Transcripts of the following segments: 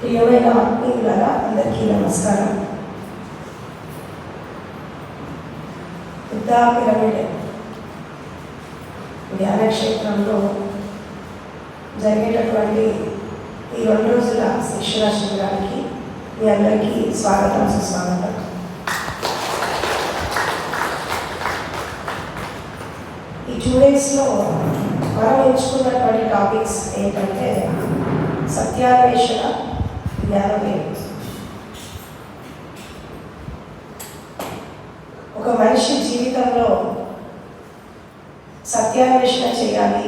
ప్రియమైన ఆత్మీయులారా అందరికీ నమస్కారం. బుద్ధా పిరమిడ్ ధ్యాన క్షేత్రంలో జరిగేటటువంటి ఈ 2 రోజుల శిక్షణ శిబిరానికి మీ అందరికీ స్వాగతం, సుస్వాగతం. ఈ 2 డేస్లో మనం ఎంచుకున్నటువంటి టాపిక్స్ ఏంటంటే సత్యాన్వేషణ, జ్ఞానోదయం. ఒక మనిషి జీవితంలో సత్యాన్వేషణ చేయాలి,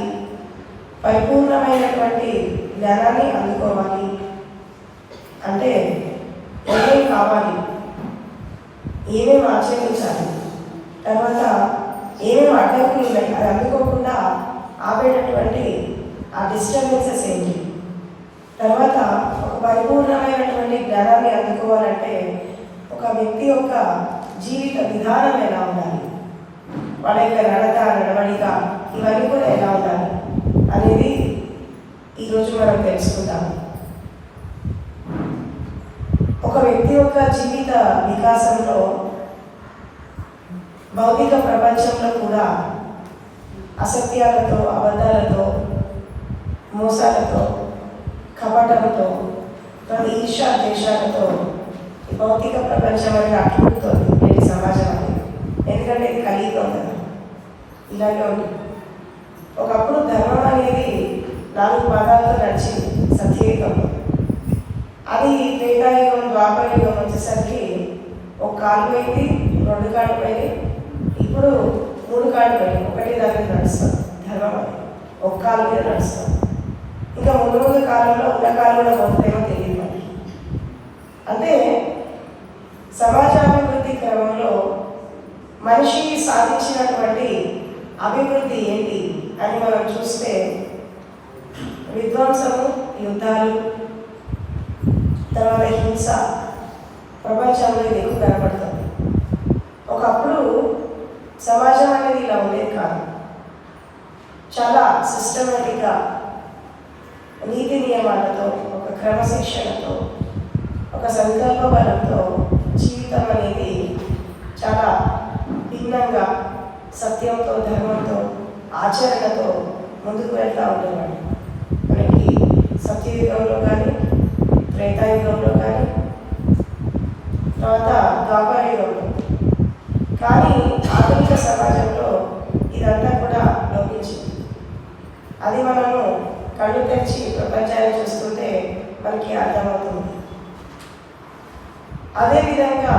పరిపూర్ణమైనటువంటి జ్ఞానాన్ని అందుకోవాలి అంటే ఏమేమి కావాలి, ఏమేమి ఆచరించాలి, తర్వాత ఏమేమి అడ్డంకులు ఉన్నాయి, అది అందుకోకుండా ఆపేటటువంటి ఆ డిస్టర్బెన్సెస్ ఏంటి, తర్వాత ఒక పరిపూర్ణమైనటువంటి జ్ఞానాన్ని అందుకోవాలంటే ఒక వ్యక్తి యొక్క జీవిత విధానం ఎలా ఉండాలి, వాళ్ళ యొక్క నడత నడవడిక ఇవన్నీ కూడా ఎలా ఉండాలి అనేది ఈరోజు మనం తెలుసుకుందాము. ఒక వ్యక్తి యొక్క జీవిత వికాసంలో భౌతిక ప్రపంచంలో కూడా అసత్యాలతో, అబద్ధాలతో, మోసాలతో, కపటంతో, ఈర్ష్య దేశాలతో ఈ భౌతిక ప్రపంచం అనేది అట్టుకుంటుంది నేటి సమాజం అనేది. ఎందుకంటే ఇది కలియుగం కదా, ఇలాగే ఉంది. ఒకప్పుడు ధర్మం అనేది 4 పాదాలతో నడిచింది సత్యయుగంలో. అది త్రేతాయుగం, ద్వాపరయుగం వచ్చేసరికి 1 కాలు పోయింది, 2 కాళ్ళు పోయింది, ఇప్పుడు 3 కాళ్ళు పోయింది. ఒకటి దాని మీద నడుస్తుంది ధర్మం అని, 1 కాలు మీద నడుస్తుంది. ఇంకా ముందు కాలంలో ఉన్న కాలు కూడా పోతుందేమో తెలియదు మనకి. అంటే సమాజాభివృద్ధి క్రమంలో మనిషి సాధించినటువంటి అభివృద్ధి ఏంటి అని మనం చూస్తే విధ్వంసము, యుద్ధాలు, తర్వాత హింస ప్రపంచంలో ఇది ఎక్కువ కనపడుతుంది. ఒకప్పుడు సమాజం అనేది ఇలా ఉండేది కాదు. చాలా సిస్టమేటిక్గా నీతి నియమాలతో, ఒక క్రమశిక్షణతో, ఒక సంకల్ప బలంతో జీవితం అనేది చాలా భిన్నంగా సత్యంతో, ధర్మంతో, ఆచరణతో ముందుకు వెళ్తూ ఉండేవాడు. మనకి సత్యయుగంలో కానీ, త్రేతాయుగంలో కానీ, తర్వాత ద్వాపరయుగంలో కానీ ఆధునిక సమాజంలో ఇదంతా కూడా లోపించింది. అది మనము కళ్ళు తెరిచి ప్రపంచాన్ని చూస్తుంటే మనకి అర్థమవుతుంది. అదేవిధంగా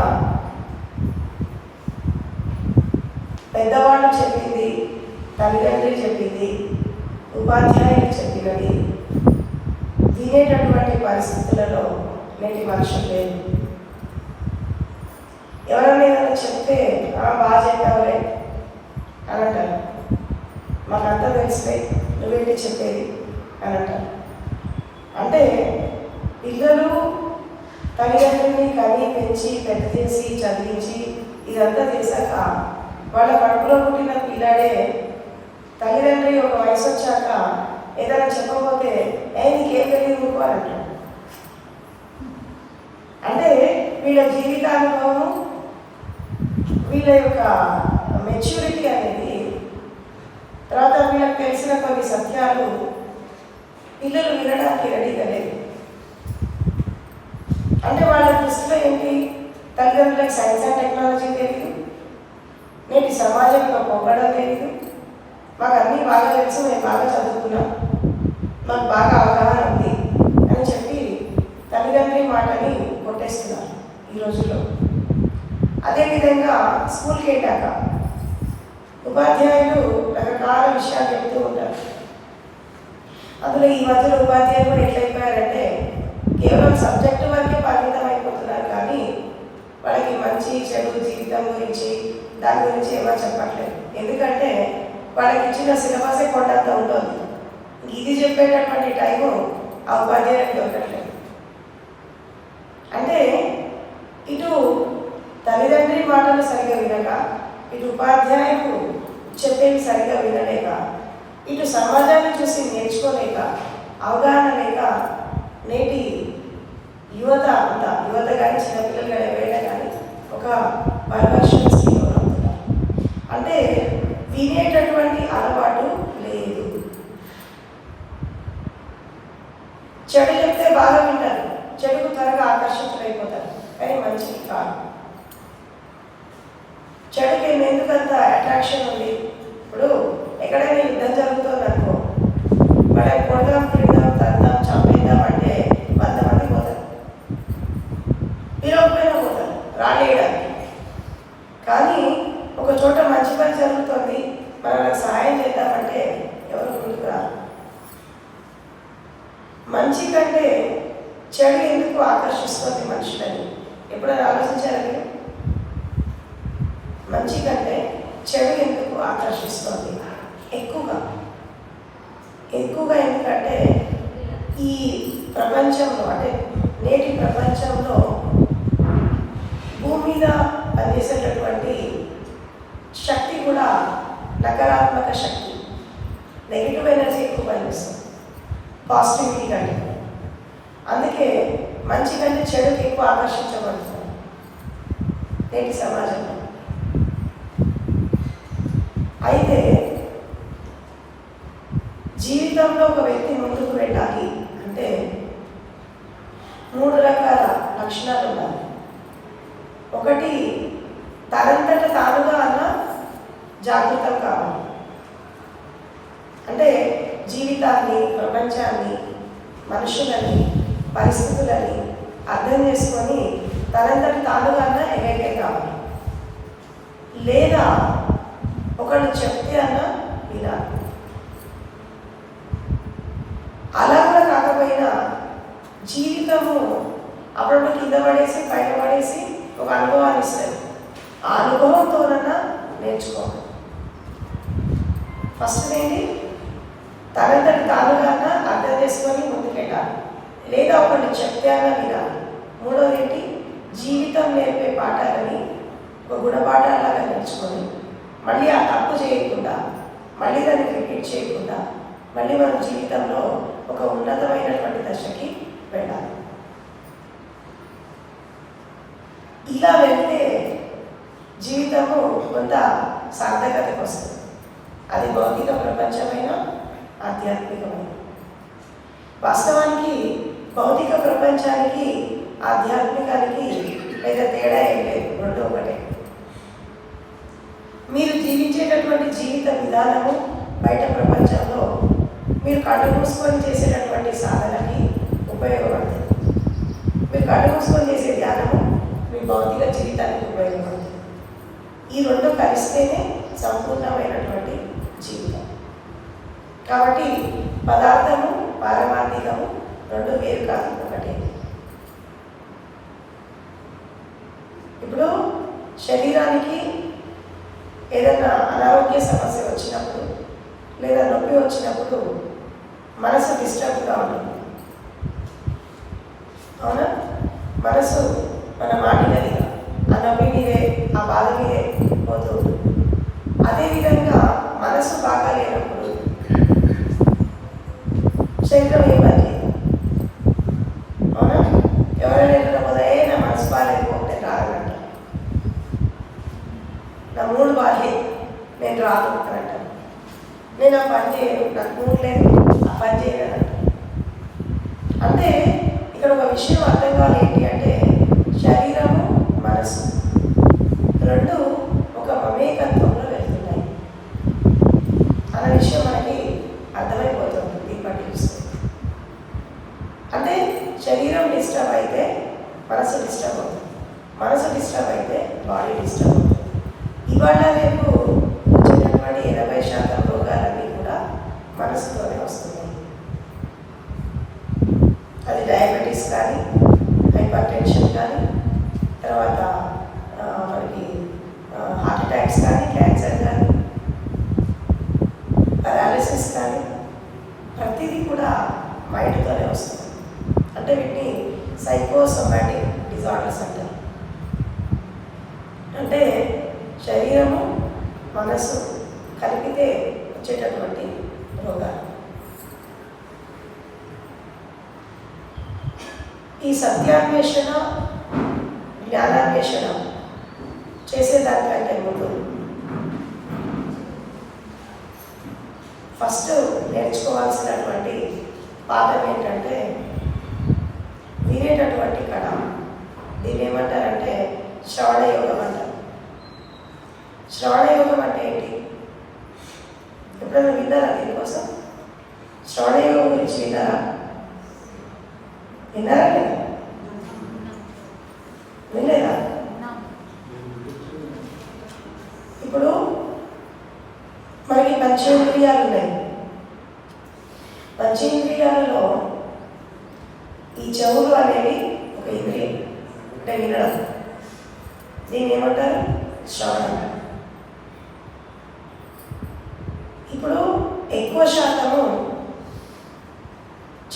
పెద్దవాళ్ళు చెప్పింది, తల్లిదండ్రులు చెప్పింది, ఉపాధ్యాయులు చెప్పినది వినేటటువంటి పరిస్థితులలో నేటి మనుషులు లేదు. ఎవరైనా ఏదైనా చెప్తే బాగా చెప్పావులే అని అంటారు, మాకంతా తెలిసిపోయి నువ్వేంటి చెప్పేది అని అంటారు. అంటే పిల్లలు తల్లిదండ్రుల్ని కని పెంచి పెద్ద చేసి చదివించి ఇదంతా చేశాక వాళ్ళ కడుపులో పుట్టిన పిల్లాడే తల్లిదండ్రి ఒక వయసు వచ్చాక ఏదైనా చెప్పకపోతే నీకేం తెలియదు నువ్వు అని అంటాడు. అంటే వీళ్ళ జీవితానుభవం, వీళ్ళ యొక్క మెచ్యూరిటీ అనేది, తర్వాత వీళ్ళకి తెలిసిన కొన్ని సత్యాలు పిల్లలు వినడానికి రెడీగా లేదు. అంటే వాళ్ళ దృష్టిలో ఏంటి, తల్లిదండ్రులకు సైన్స్ అండ్ టెక్నాలజీ తెలియదు, నేటి సమాజంలో పొగడం తెలియదు, మాకు అన్నీ బాగా తెలుసు, మేము బాగా చదువుకున్నాం, మాకు బాగా అవగాహన ఉంది అని చెప్పి తల్లిదండ్రి మాటని కొట్టేస్తున్నారు ఈ రోజుల్లో. అదేవిధంగా స్కూల్కి వెళ్ళాక ఉపాధ్యాయులు రకరకాల విషయాలు చెప్తూ ఉంటారు. అందులో ఈ మధ్యలో ఉపాధ్యాయులు కూడా ఎట్లయిపోయారంటే కేవలం సబ్జెక్టు వరకే పరిమితం అయిపోతున్నారు, కానీ వాళ్ళకి మంచి చెడు జీవితం గురించి దాని గురించి ఏమో చెప్పట్లేదు. ఎందుకంటే వాళ్ళకి ఇచ్చిన సిలబసే కొండంత ఉంటుంది. ఇది చెప్పేటటువంటి టైము ఆ ఉపాధ్యాయులకు దొరకట్లేదు. అంటే ఇటు తల్లిదండ్రి మాటలు సరిగా వినక, ఇటు ఉపాధ్యాయులు చెప్పేవి సరిగా వినలేక, ఇటు సమాజాన్ని చూసి నేర్చుకోలేక, అవగాహన లేక నేటి చెడు చెప్తే బాగా వింటారు, చెడుకు త్వరగా ఆకర్షితులైపోతారు, కానీ మంచిది కాదు. చెడుకి ఎందుకంత అట్రాక్షన్ ఉంది? ఇప్పుడు ఎక్కడైనా యుద్ధం జరుగుతుంది అనుకో, వాళ్ళకి కొడదాం, తిడదాం, తద్దాం, చంపేద్దాం అంటే 100 మంది పోతారు, పిలవకపోయినా పోతారు రాలేయడానికి. కానీ ఒక చోట మంచి పని జరుగుతుంది, మనకు సహాయం చేద్దామంటే ఎవరు ముందుకు రారు. మంచి కంటే చెడు ఎందుకు ఆకర్షిస్తుంది మనుషులని ఎప్పుడైనా ఆలోచించారా మీరు? మంచి కంటే చెడు ఎందుకు ఆకర్షిస్తుంది ఎక్కువగా? ఎందుకంటే ఈ ప్రపంచంలో, అంటే నేటి ప్రపంచంలో భూమి మీద పనిచేసేటటువంటి శక్తి కూడా నకారాత్మక శక్తి, నెగిటివ్ ఎనర్జీ ఎక్కువ పనిచేస్తుంది పాజిటివిటీ కంటే. అందుకే మంచి కంటే చెడుకి ఎక్కువ ఆకర్షించబడుతుంది నేటి సమాజంలో. అయితే జీవితంలో ఒక వ్యక్తి ముందుకు వెళ్ళాలి అంటే 3 రకాల లక్షణాలు ఉన్నాయి. ఒకటి, తనంతట తానుగా అన్న జాగృతం కావాలి. అంటే జీవితాన్ని, ప్రపంచాన్ని, మనుషులని, పరిస్థితులని అర్థం చేసుకొని తనంతట తానుగా అన్న ఏకైకే కావాలి. లేదా ఒకళ్ళు చెప్తే అన్న వినాలి. అలా కూడా కాకపోయినా జీవితము అప్పుడప్పుడు కింద పడేసి పైన పడేసి ఒక అనుభవాన్ని ఇస్తుంది. ఆ అనుభవంతోనన్నా నేర్చుకోవాలి. ఫస్ట్ ఏంటి? తనంతటి తానుగా అర్థం చేసుకొని ముందుకెళ్ళాలి. లేదా ఒకళ్ళు చెప్తే అన్న వినాలి. మూడోది ఏంటి? జీవితం నేర్పే పాఠాలని ఒక గుణపాఠాలాగా నేర్చుకొని మళ్ళీ ఆ తప్పు చేయకుండా, మళ్ళీ దాన్ని రిపీట్ చేయకుండా, మళ్ళీ మన జీవితంలో ఒక ఉన్నతమైనటువంటి దశకి వెళ్ళాలి. ఇలా వెళ్తే జీవితము కొంత సార్థకతకు వస్తుంది. అది భౌతిక ప్రపంచమైన, ఆధ్యాత్మికమైన. వాస్తవానికి భౌతిక ప్రపంచానికి, ఆధ్యాత్మికానికి లేదా తేడా ఏం లేదు, రెండు ఒకటే. మీరు జీవించేటటువంటి జీవిత విధానము బయట ప్రపంచంలో మీరు కళ్ళు మూసుకొని చేసేటటువంటి సాధనకి ఉపయోగపడుతుంది. మీరు కళ్ళు మూసుకొని చేసే ధ్యానము మీ భౌతిక జీవితానికి ఉపయోగపడుతుంది. ఈ రెండు కలిస్తేనే సంపూర్ణమైనటువంటి జీవితం. కాబట్టి పదార్థము, పారమార్థికము రెండు వేరు కాదు, ఒకటే. ఇప్పుడు శరీరానికి ఏదైనా అనారోగ్య సమస్య వచ్చినప్పుడు లేదా నొప్పి వచ్చినప్పుడు మనసు డిస్టర్బ్గా ఉంటుంది, అవునా? మనసు మన మాటినదిగా ఆ నొప్పి మీదే, ఆ బాధ మీదే పోతూ ఉంటుంది. అదేవిధంగా మనసు బాగా లేనప్పుడు శరీరం ఏమని, అవునా? ఎవరైనా పోతే నా మనసు బాగాలేకపోతే రాదంట, నా మూడు బాగాలే నేను రాదు అని అంటాను. నేను ఆ పని చేయను, నాకు మూడు లేదు, ఆ పని చేయలేదంట. అంటే ఇక్కడ ఒక విషయం అర్థం కావాలి. ఏంటి అంటే శరీరము, మనసు రెండు ఒక మమేకత్వంలో వెళ్తున్నాయి అన్న విషయం మనకి అర్థమైపోతుంది దీన్ని చూస్తే. అంటే శరీరం డిస్టర్బ్ అయితే మనసు డిస్టర్బ్ అవుతుంది, మనసు డిస్టర్బ్ అయితే బాడీ డిస్టర్బ్ అవుతుంది. ఇవాళ రేపు వచ్చేటటువంటి 80% రోగాలన్నీ కూడా మనసుతోనే వస్తున్నాయి. అది డయాబెటీస్ కానీ, హైపర్ టెన్షన్ కానీ, తర్వాత మనకి హార్ట్ అటాక్స్ కానీ, క్యాన్సర్ కానీ, పారాలిసిస్ కానీ, ప్రతిదీ కూడా మైండ్తోనే వస్తుంది. అంటే వీటిని సైకోసోమాటిక్ డిజార్డర్స్ అంటారు. అంటే శరీరము, మనసు కలిపితే వచ్చేటటువంటి రోగాలు. ఈ సత్యాన్వేషణ, జ్ఞానాన్వేషణ చేసేదానికంటే ముందు ఫస్ట్ నేర్చుకోవాల్సినటువంటి పాఠం ఏంటంటే వినేటటువంటి కళ. దీన్ని ఏమంటారంటే శ్రవణ యోగం అంటారు. శ్రవణ యోగం అంటే ఏంటి? ఎప్పుడైనా విన్నారా దీనికోసం? శ్రవణ యోగం గురించి విన్నారా? విన్నారా లేదా? వినలేదా? ఇప్పుడు మనకి పంచేంద్రియాలు ఉన్నాయి. పంచేంద్రియాలలో ఈ చెవులు అనేవి ఒక ఇంద్రియం, అంటే వినడం. దీన్ని ఏమంటారు? శ్రవణం. ఇప్పుడు ఎక్కువ శాతము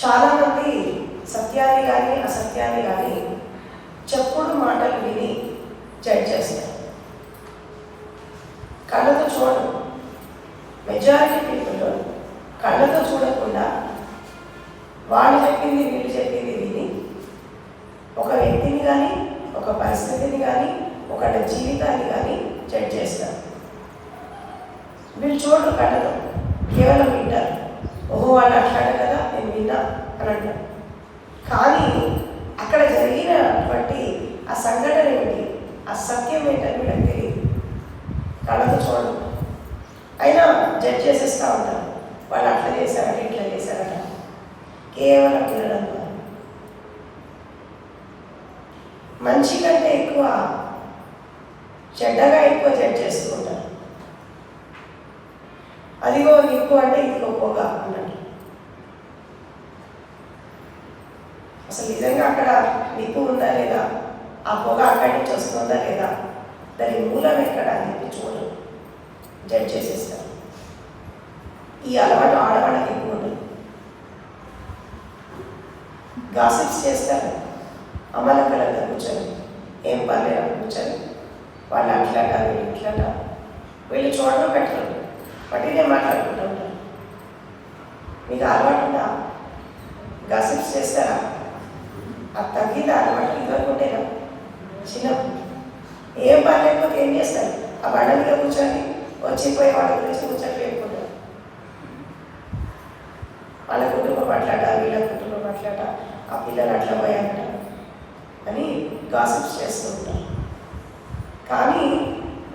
చాలామంది సత్యాన్ని కానీ అసత్యాన్ని కానీ చెప్పుడు మాటలు విని జడ్జ్ చేస్తారు. కళ్ళతో చూడరు. మెజారిటీ పీపుల్ కళ్ళతో చూడకుండా వాళ్ళు చెప్పింది వీళ్ళు చెప్పింది విని ఒక వ్యక్తిని కానీ ఒక పరిస్థితిని కానీ ఒక జీవితాన్ని కానీ జడ్జ్ చేస్తారు. వీళ్ళు చూడరు కళ్ళతో, కేవలం వింటారు. ఓహో వాళ్ళు అట్లాడు కదా నేను విన్నా అని అంటారు. కానీ అక్కడ జరిగినటువంటి ఆ సంఘటన ఏంటి, ఆ సత్యం ఏంటని వీళ్ళకి తెలియదు. కళ్ళతో చూడరు, అయినా జడ్జ్ చేసేస్తూ ఉంటారు. వాళ్ళు అట్లా చేశారట ఇట్లా చేశారట, కేవలం వినడం ద్వారా. మంచి కంటే ఎక్కువ చెడ్డగా ఎక్కువ జడ్జ్ చేస్తూ ఉంటారు. అదిగో నిప్పు అంటే ఇదిగో పొగ అన్నట్టు. అసలు నిజంగా అక్కడ నిప్పు ఉందా లేదా, ఆ పొగ అక్కడి నుంచి వస్తుందా లేదా, దాని మూలం ఎక్కడ అని చెప్పి చూడరు, జడ్జ్ చేసేస్తారు. ఈ అలవాటు ఆడవాళ్ళకి ఎక్కువ ఉంటుంది. గాసిప్స్ చేస్తారు అమ్మలక్కలంతా కూర్చొని, ఏం పర్లేదు కూర్చొని, వాళ్ళు అట్లాట వీళ్ళు ఇట్లాట. వీళ్ళు చూడడం పెట్టరు, పట్టినే మాట్లాడుకుంటూ ఉంటారు. మీకు అలవాటు ఉందా? గాసిప్స్ చేస్తారా? అది తగ్గిందా అలవాటు? ఇదివరకు ఉంటేనా చిన్నప్పుడు ఏం పని లేకపోతే ఏం చేస్తారు? ఆ బండ మీద కూర్చొని వచ్చిపోయే వాళ్ళ గురించి కూర్చొని లేకుంటారు. వాళ్ళ కుటుంబం అట్లాట, వీళ్ళ కుటుంబం అట్లాట, ఆ పిల్లలు అట్లా పోయారట అని గాసిప్స్ చేస్తూ ఉంటారు. కానీ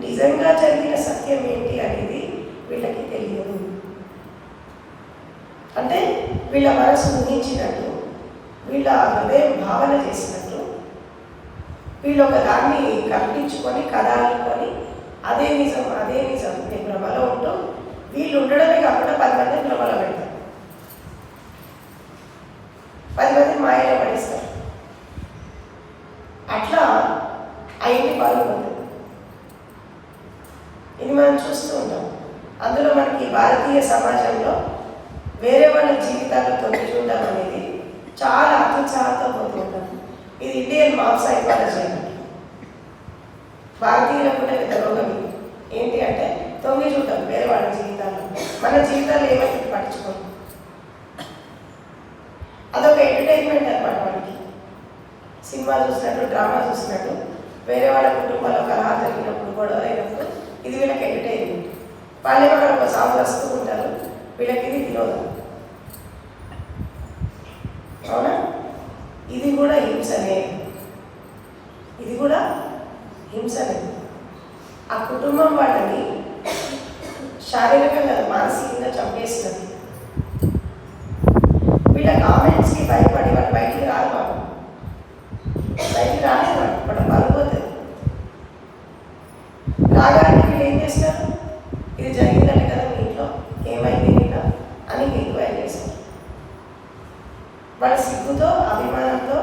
నిజంగా జరిగిన సత్యం ఏంటి అనేది వీళ్ళకి తెలియదు. అంటే వీళ్ళ మనసు ఊహించినట్టు, వీళ్ళ హృదయం భావన చేసినట్టు, వీళ్ళు ఒక దాన్ని కల్పించుకొని కథ అనుకొని అదే నిజం నేను భ్రమలో ఉంటూ వీళ్ళు ఉండడమే కాకుండా 10 మందిని భ్రమలో పెడతారు, 10 మందిని మాయలో పడేస్తారు. అట్లా ఆ ఇంటి పాల్గొంటుంది. ఇది మనం చూస్తూ ఉంటాం. అందులో మనకి భారతీయ సమాజంలో వేరే వాళ్ళ జీవితాల్లో తొంగి చూడడం అనేది చాలా అత్యుత్సాహంతో పోతూ ఉంటాం. ఇది ఇండియన్ మాప్ సైకాలజీ అన్నట్టు. భారతీయులకు కూడా పెద్ద రోగం ఏంటి అంటే తొంగి చూడటం వేరే వాళ్ళ జీవితాల్లో. మన జీవితాల్లో ఏమైతే పట్టించుకోండి, అదొక ఎంటర్టైన్మెంట్ అనమాట. మనకి సినిమా చూసినట్టు, డ్రామా చూసినట్టు, వేరే వాళ్ళ కుటుంబాల్లో కలహాలు జరిగినప్పుడు, గొడవ అయినప్పుడు ఇది వీళ్ళకి ఎంటర్టైన్మెంట్. వాళ్ళే అక్కడ ఒక సాగు వస్తూ ఉంటారు, వీళ్ళకి ఇది వినోదం. అవునా? ఇది కూడా హింసనే, ఇది కూడా హింసనే. ఆ కుటుంబం వాళ్ళని శారీరకంగా మానసికంగా చంపేసినది. వీళ్ళ కామెంట్స్కి భయపడి వాళ్ళు బయటికి రాదు. పాపం బయటికి రాలేదు, వాళ్ళ పడిపోతుంది. రాగానే వీళ్ళు ఏం చేస్తారు? ఇది జరిగిందంటే కదా మీ ఇంట్లో, ఏమైంది నిన్న అని ఎంక్వైరీ చేస్తారు. వాళ్ళ సిగ్గుతో, అభిమానంతో,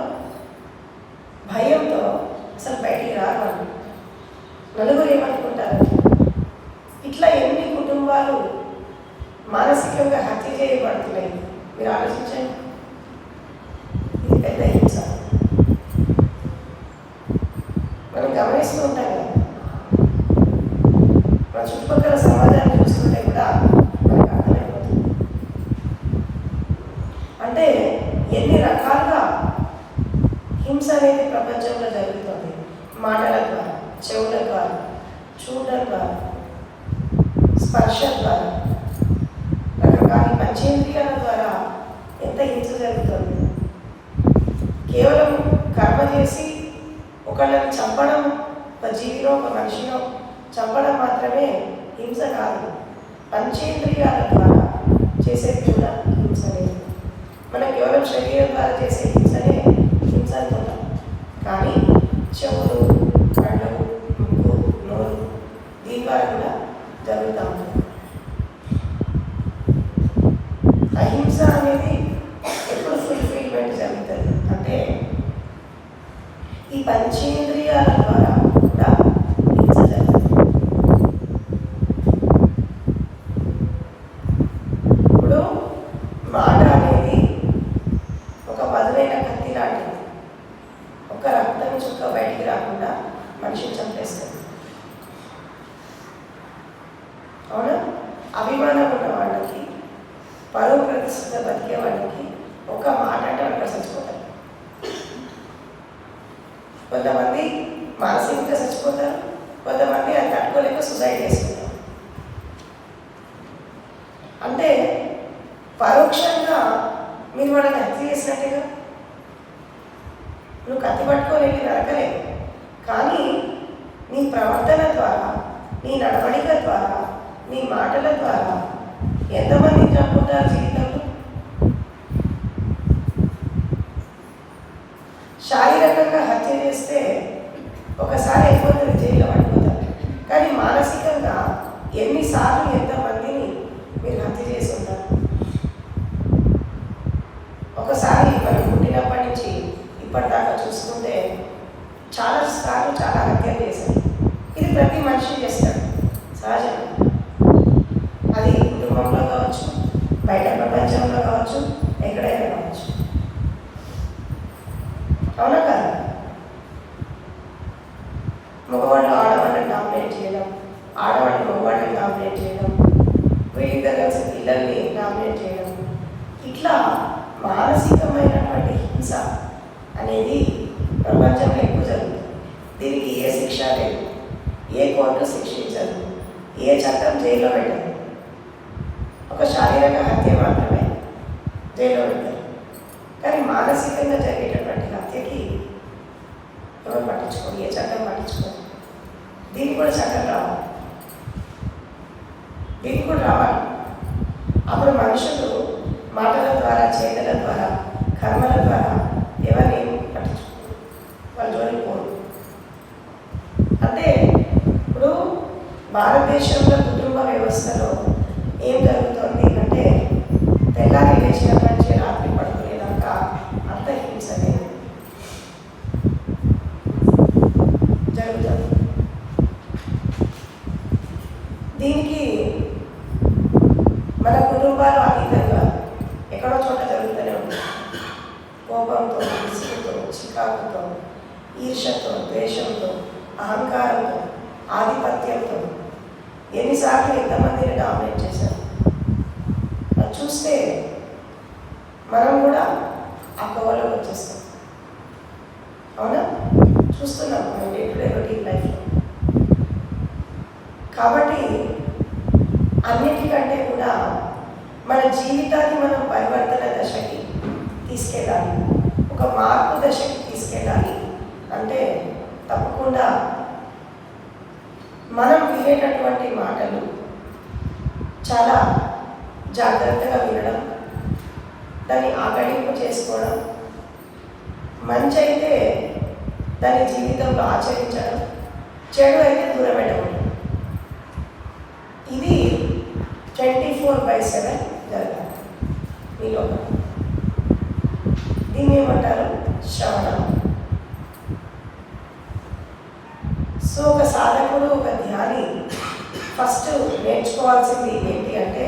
భయంతో అసలు బయటికి రారు. వాళ్ళు నలుగురు ఏమనుకుంటారు? ఇట్లా ఎన్ని కుటుంబాలు మానసికంగా హత్య చేయబడుతున్నాయి మీరు ఆలోచించండి. ఇది పెద్ద హింస. మనం గమనిస్తూ ఉంటాం కదా, మన చుట్టుపక్కల సమాజాన్ని చూస్తుంటే కూడా మనకు అర్థమైపోతుంది. అంటే ఎన్ని రకాలుగా హింస అనేది ప్రపంచంలో జరుగుతుంది. మాటల ద్వారా, చెవుల ద్వారా, చూడడం ద్వారా, స్పర్శ ద్వారా, రకరకాల పంచేంద్రియాల ద్వారా ఎంత హింస జరుగుతుంది. కేవలం కర్మ చేసి ఒకళ్ళని చంపడం, ఒక జీవిలో ఒక మనిషిలో చంపడం మాత్రమే హింస కాదు. పంచేంద్రియాల ద్వారా చేసేది కూడా హింస లేదు. మనం కేవలం శరీరం ద్వారా చేసే హింసనే హింస అనుకుంటాం. కానీ చెవులు, కళ్ళు, ముక్కు, నోరు దీని ద్వారా కూడా జరుగుతూ ఉంటుంది. అహింస అనేది ఎప్పుడు ఫుల్ఫిల్మెంట్ జరుగుతుంది అంటే ఈ పంచేంద్రియాల ద్వారా కూడా హింస జరుగుతుంది. ఇప్పుడు మాట అనేది ఒక పదునైన కత్తి లాంటిది. ఒక రక్తం చుక్క బయటికి రాకుండా మనిషిని చంపేస్తుంది. అవునా? అభిమానం ఉన్న వాళ్ళకి, పరువు ప్రతిష్ఠ బతికే వాళ్ళకి ఒక మాట అంటే అక్కడ చచ్చిపోతారు. కొంతమంది మానసికంగా చచ్చిపోతారు, కొంతమంది అది తట్టుకోలేక సూసైడ్ చేసుకుంటారు. అంటే పరోక్షంగా మీరు వాళ్ళని హత్య చేసినట్టుగా. నువ్వు కత్తి పట్టుకొని వెళ్ళి నరకలేదు, కానీ నీ ప్రవర్తన ద్వారా, నీ నడవడిక ద్వారా, నీ మాటల ద్వారా ఎంతమంది చంపుతారు జీవితంలో? శారీరకంగా హత్య చేస్తే ఒకసారి అయిపోతుంది, జైల్లో పడిపోతారు. కానీ మానసికంగా ఎన్నిసార్లు ఎంతమందిని మీరు హత్య చేసి ఉంటారు? ఒకసారి మనం పుట్టినప్పటి నుంచి ఇప్పటిదాకా చూసుకుంటే చాలా సార్లు చాలా హత్యలు చేశారు. ఇది ప్రతి మనిషి చేస్తాడు, సహజంగా. అది కుటుంబంలో కావచ్చు, బయట ప్రపంచంలో కావచ్చు, ఎక్కడైనా కావచ్చు. అవునా కదా? మగవాళ్ళు ఆడవాళ్ళని డామినేట్ చేయడం, ఆడవాళ్ళు మగవాళ్ళని డామినేట్ చేయడం, వీళ్ళిద్దరు కలిసి పిల్లల్ని డామినేట్ చేయడం, ఇట్లా మానసికమైనటువంటి హింస అనేది ప్రపంచంలో ఎక్కువ జరుగుతుంది. దీనికి ఏ శిక్ష లేదు, ఏ కోర్టు శిక్షించదు, ఏ చట్టం జైల్లో పెట్టదు. ఒక శారీరక హత్య మాత్రమే జైల్లో పెడతారు. కానీ మానసికంగా జరిగేటటువంటి హత్యకి ఎవరు పట్టించుకోరు, ఏ చట్టం పట్టించుకోరు. దీనికి కూడా చట్టం రావాలి, దీనికి కూడా రావాలి. అప్పుడు మనుషులు మాటల ద్వారా, చేతల ద్వారా, కర్మల ద్వారా ఎవరిని పట్టించుకోరు, వాళ్ళు జోలికి పోరు. అంటే ఇప్పుడు భారతదేశంలో కుటుంబ వ్యవస్థలో ఏం జరుగుతుంది అంటే తెల్లారి లేచినప్పటి నుంచి రాత్రి పడుకునేదాకా అంత హింస జరుగుతుంది. దీనికి మన కుటుంబాలు అతీతంగా ఎక్కడో చోట జరుగుతూనే ఉంది. కోపంతో, విసుగుతో, చికాకుతో, ఈర్ష్యతో, ద్వేషంతో, అహంకారంతో, ఆధిపత్యంతో ఎన్నిసార్లు ఎంతమందిని డామినేట్ చేశారు. అది చూస్తే మనం కూడా ఆ కోవలో వచ్చేస్తాం. అవునా? చూస్తున్నాం మనం డే టు డే రొటీన్ లైఫ్లో. కాబట్టి అన్నిటికంటే కూడా మన జీవితాన్ని మనం పరివర్తన దశకి తీసుకెళ్ళాలి, ఒక మార్పు దశకి తీసుకెళ్ళాలి అంటే తప్పకుండా మనం వినేటటువంటి మాటలు చాలా జాగ్రత్తగా వినడం, దాన్ని ఆకళింపు చేసుకోవడం, మంచి అయితే దాని జీవితంలో ఆచరించడం, చెడు అయితే దూరం పెట్టడం. ఇది 24/7 జరగాలి మీలో. దీన్ని ఏమంటారు? శ్రవణం. సో ఒక సాధకుడు, ఒక ధ్యాని ఫస్ట్ నేర్చుకోవాల్సింది ఏంటి అంటే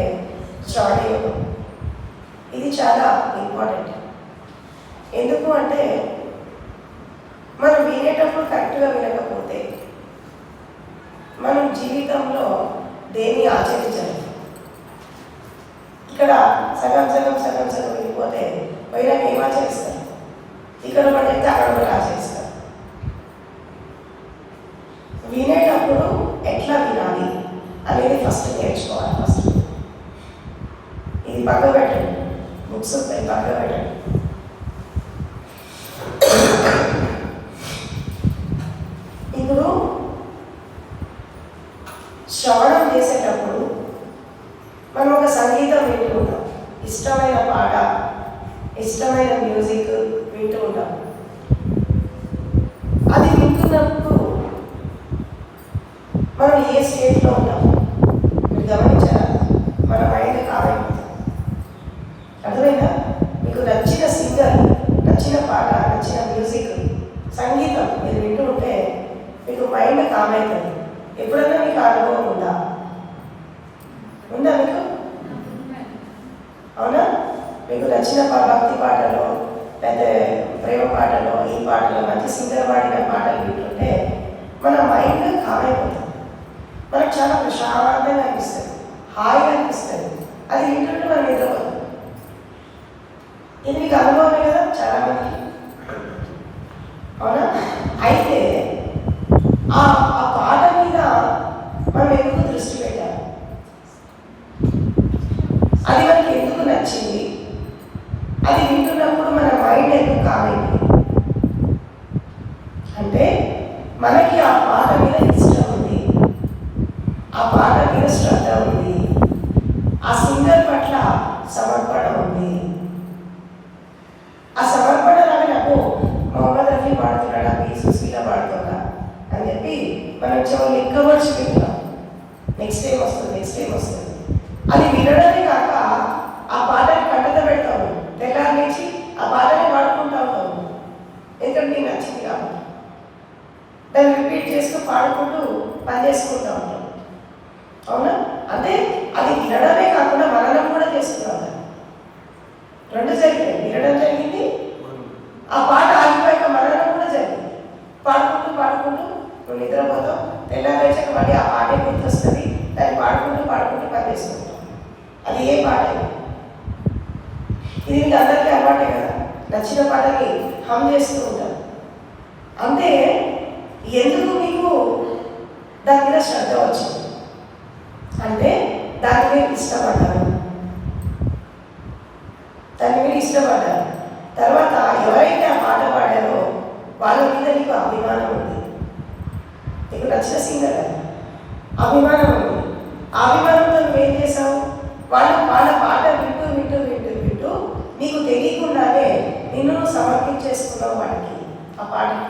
శ్రవణ యోగం. ఇది చాలా ఇంపార్టెంట్. ఎందుకు అంటే మనం వినేటప్పుడు కరెక్ట్గా వినకపోతే మనం జీవితంలో దేన్ని ఆచరించాలి. ఇక్కడ సగం సగం సగం సగం వినిపోతే పోయినాక ఏం ఆచరిస్తారు? ఇక్కడ ఒకటి అయితే అక్కడ ఒకటి ఆచరిస్తారు. వినేటప్పుడు ఎట్లా వినాలి అనేది ఫస్ట్ నేర్చుకోవాలి. ఫస్ట్ ఇది పక్క పెట్టండి, బుక్స్ పక్క పెట్టండి. పాట, ఇష్టమైన మ్యూజిక్ వింటూ ఉంటాం. అది వింటున్నప్పుడు మనం ఏ స్టేట్లో ఉంటాం మీరు గమనించారా? మన మైండ్ కామైపోతుంది. అర్థమైందా? మీకు నచ్చిన సింగర్, నచ్చిన పాట, నచ్చిన మ్యూజిక్, సంగీతం మీరు వింటూ ఉంటే మీకు మైండ్ కామైతుంది. ఎప్పుడైనా మీకు అనుభవం ఉందా? మీకు? అవునా? మీకు నచ్చిన భక్తి పాటలు, లేదా ప్రేమ పాటలు, ఈ పాటలు, మంచి సింగర్ పాడిన పాటలు వింటుంటే మన మైండ్ కామైపోతుంది. మనకు చాలా ప్రశాంతంగా అనిపిస్తుంది, హాయిగా అనిపిస్తుంది. అది వింటుంటే మనం నిద్రపోతాం. ఇది మీకు అనుభవమే కదా చాలా మందికి, అవునా? అయితే ఆ పాట మీద మనం ఎందుకు దృష్టి పెట్టాలి? అది మనకి ఎందుకు నచ్చింది? అది వింటున్నప్పుడు మన మైండ్ ఎందుకు కామైంది అంటే మనకి ఆ పాట మీద ఇష్టం ఉంది, ఆ పాట మీద శ్రద్ధ ఉంది, ఆ సింగర్ పట్ల సమర్పణ ఉంది. ఆ సమర్పణ లాగా నాకు మొహమ్మద్ రఫీ పాడుతున్నాడా, పి సుశీల పాడుతున్నా అని చెప్పి మనం చాలా ఎక్కవచ్చు వింటాం. నెక్స్ట్ టైం వస్తుంది. అది వినడమే కాక ఆ పాటని కంటత పెడతాము. తెల్లారి నుంచి ఆ పాటని పాడుకుంటా ఉంటాము. ఎందుకంటే నీకు నచ్చింది కాబట్టి దాన్ని రిపీట్ చేస్తూ పాడుకుంటూ పని చేసుకుంటూ ఉంటాం. అవునా? అంటే అది వినడమే కాకుండా మననం కూడా చేస్తున్నాం. రెండు జరిగాయి. వినడం జరిగింది, ఆ పాట ఆగిపోయాక మననం కూడా జరిగింది. పాడుకుంటూ నువ్వు నిద్రపోతావు. తెల్లారి లేచాక మళ్ళీ ఆ పాటే గుర్తొస్తుంది. దాన్ని పాడుకుంటూ పని చేసుకుంటాం. అది ఏ పాట? ఇది మీకు అందరికీ అలవాటే కదా. నచ్చిన పాటని హమ్ చేస్తూ ఉంటాం. అంటే ఎందుకు మీకు దాని మీద శ్రద్ధ వచ్చింది అంటే దాని మీద ఇష్టపడ్డారు. తర్వాత ఎవరైతే ఆ పాట పాడారో వాళ్ళ మీద నీకు అభిమానం ఉంది. నీకు నచ్చిన సింగర్ కదా, అభిమానం ఉంది. ఆ అభిమానంతో నువ్వేం చేసావు? వాళ్ళ పాట వింటూ నీకు తెలియకుండానే నిన్ను సమర్పించేసుకున్నావు వాడికి, ఆ పాటకి,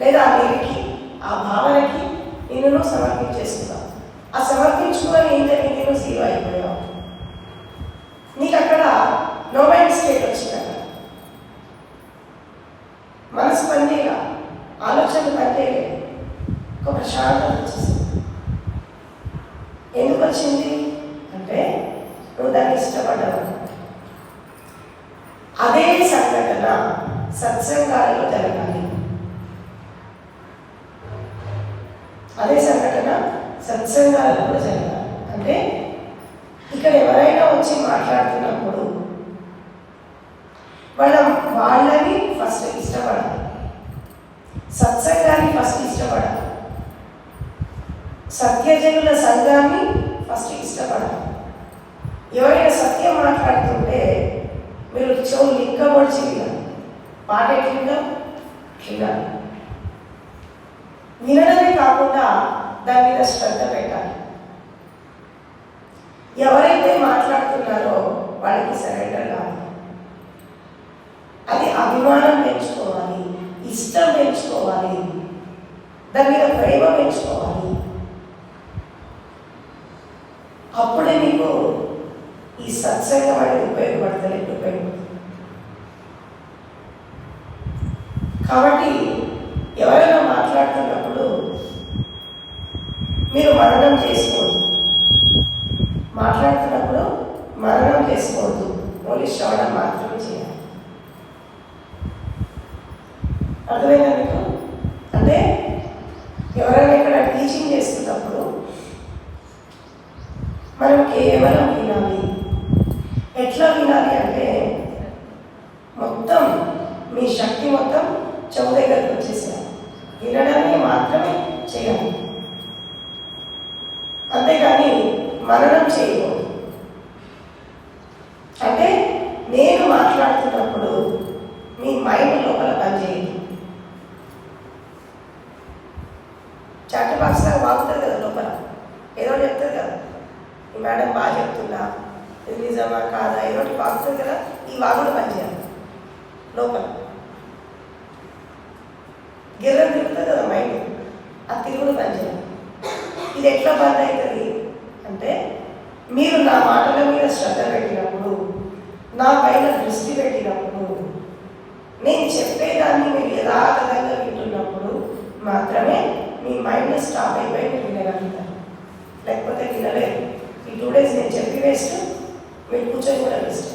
లేదా ఆ లిరిక్కి, ఆ భావనకి నిన్ను సమర్పించేసుకున్నావు. ఆ సమర్పించుకొని ఏం జరిగింది? నువ్వు జీరో అయిపోయావు. నీకు అక్కడ నో మైండ్ స్టేట్ వచ్చిందట. మనసు పనిచేయాల, ఆలోచనలు పనిచేయలేదు, ఒక ప్రశాంతత వచ్చేసింది. ఎందుకు వచ్చింది అంటే నువ్వు దాన్ని ఇష్టపడ్డావు. అదే సంఘటన సత్సంగాలలో జరగాలి. అదే సంఘటన సత్సంగాలలో కూడా జరగాలి. అంటే ఇక్కడ ఎవరైనా వచ్చి మాట్లాడుతున్నప్పుడు వాళ్ళని ఫస్ట్ ఇష్టపడాలి, సత్సంగాన్ని ఫస్ట్ ఇష్టపడాలి, సత్యజనుల సంఘాన్ని ఫస్ట్ ఇష్టపడాలి. ఎవరైనా సత్యం మాట్లాడుతుంటే మీరు చెవులు లిక్కబడిచి వినాలి. పాట వినాలి. వినడమే కాకుండా దాని మీద శ్రద్ధ పెట్టాలి. ఎవరైతే మాట్లాడుతున్నారో వాళ్ళకి సరెండర్ కావాలి. అది అభిమానం పెంచుకోవాలి, ఇష్టం పెంచుకోవాలి, దాని మీద ప్రేమ పెంచుకోవాలి. అప్పుడే మీకు ఈ సత్సంగం అనేది ఉపయోగపడుతుంది. కాబట్టి ఎవరైనా మాట్లాడుతున్నప్పుడు మీరు మననం చేసుకోవద్దు. ఓన్లీ శ్రవణం మాత్రమే చేయాలి. అర్థమైందా మీకు? అంటే ఎవరైనా ఇక్కడ టీచింగ్ చేస్తున్నప్పుడు మనం కేవలం వినాలి. ఎట్లా వినాలి అంటే మొత్తం మీ శక్తి మొత్తం చెవు దగ్గరకు వచ్చేసేయాలి. వినడాన్ని మాత్రమే చేయాలి, అంతేగాని మననం చేయకూడదు. అంటే నేను మాట్లాడుతున్నప్పుడు మీ మైండ్ లోపల పనిచేయదు. చాట్ బాక్స్ వాగుతుంది కదా లోపల, ఏదో చెప్తుంది కదా, ఈ మేడం బాగా చెప్తుందా, ఇది నిజం నిజమా కాదా ఏదోటి వాగుతుంది కదా, ఈ వాగుడు పనిచేయాలి లోపల. గిర్ర తిరుగుతుంది కదా మైండ్, ఆ తిరుగుడు పనిచేయాలి. ఇది ఎట్లా బంద్ అవుతుంది అంటే, మీరు నా మాటల మీద శ్రద్ధ పెట్టినప్పుడు, నా పైన దృష్టి పెట్టినప్పుడు, నేను చెప్పేదాన్ని మీరు యథాతథంగా వింటున్నప్పుడు మాత్రమే మీ మైండ్ స్టాప్ అయిపోయి మీరు వినగలుగుతారు. లేకపోతే వినలేదు. ఈ 2 days నేను చెప్పి వేస్ట్, మీరు కూర్చొని కూడా వేస్ట్.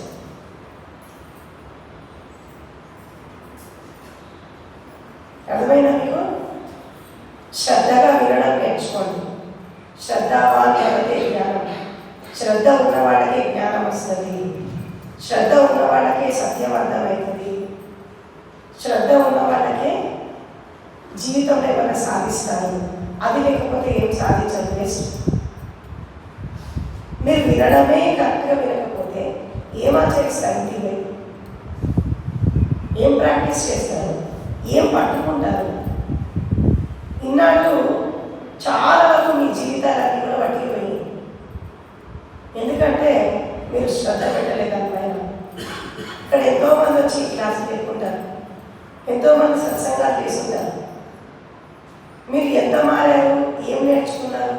అర్థమైనా మీకు? శ్రద్ధగా వినడం నేర్చుకోండి. శ్రద్ధావాన్ ఎవరికే జ్ఞానం. శ్రద్ధ ఉన్న వాళ్ళకే జ్ఞానం వస్తుంది. శ్రద్ధ ఉన్న వాళ్ళకే సత్యం అర్థమవుతుంది. శ్రద్ధ ఉన్న వాళ్ళకే జీవితంలో ఏమైనా సాధిస్తారు. అది లేకపోతే ఏం సాధించదు, వేస్ట్. మీరు వినడమే కరెక్ట్గా వినకపోతే ఏం ఆచరిస్తారు? ఇంటిలో ఏం ప్రాక్టీస్ చేస్తారు? ఏం పట్టుకుంటారు? ఇన్నాళ్ళు చాలా వరకు మీ జీవితాలన్నీ కూడా పట్టిపోయి, ఎందుకంటే మీరు శ్రద్ధ పెట్టలేదు దానిపైన. ఇక్కడ ఎంతోమంది వచ్చి క్లాసులు చెప్పుకుంటారు, ఎంతోమంది సత్సంగాలు చేసుకుంటారు. మీరు ఎంత మారారు? ఏం నేర్చుకున్నారు?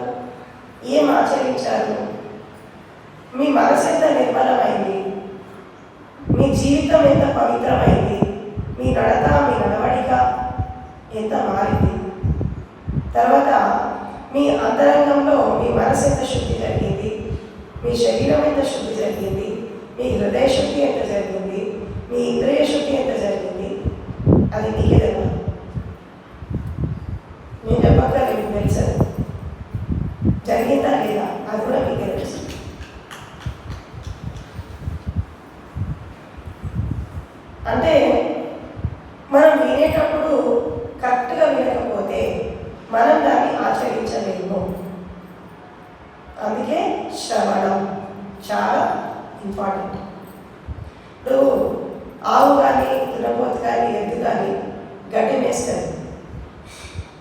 ఏం ఆచరించారు? మీ మనసు ఎంత నిర్మలమైంది? మీ జీవితం ఎంత పవిత్రమైంది? మీ నడత, మీ నడవడిక ఎంత మారింది? తర్వాత మీ అంతరంగంలో మీ మనసు ఎంత శుద్ధి జరిగింది? మీ శరీరం ఎంత శుద్ధి జరిగింది? మీ హృదయ శుద్ధి ఎంత జరిగింది? మీ ఇంద్రియ శుద్ధి ఎంత జరిగింది? అది మీకే తెలియదు. నేను చెప్పక మీకు తెలుసు జరిగిందా లేదా, అది కూడా మీకే తెలుసు. అంటే మనం వినేటప్పుడు కరెక్ట్గా వినకపోతే మనం దాన్ని ఆచరించలేము. అందుకే శ్రవణం చాలా ఇంపార్టెంట్. ఇప్పుడు ఆవు కానీ, దున్నపోతు కానీ, ఎద్దు కానీ గడ్డి మేస్తుంది.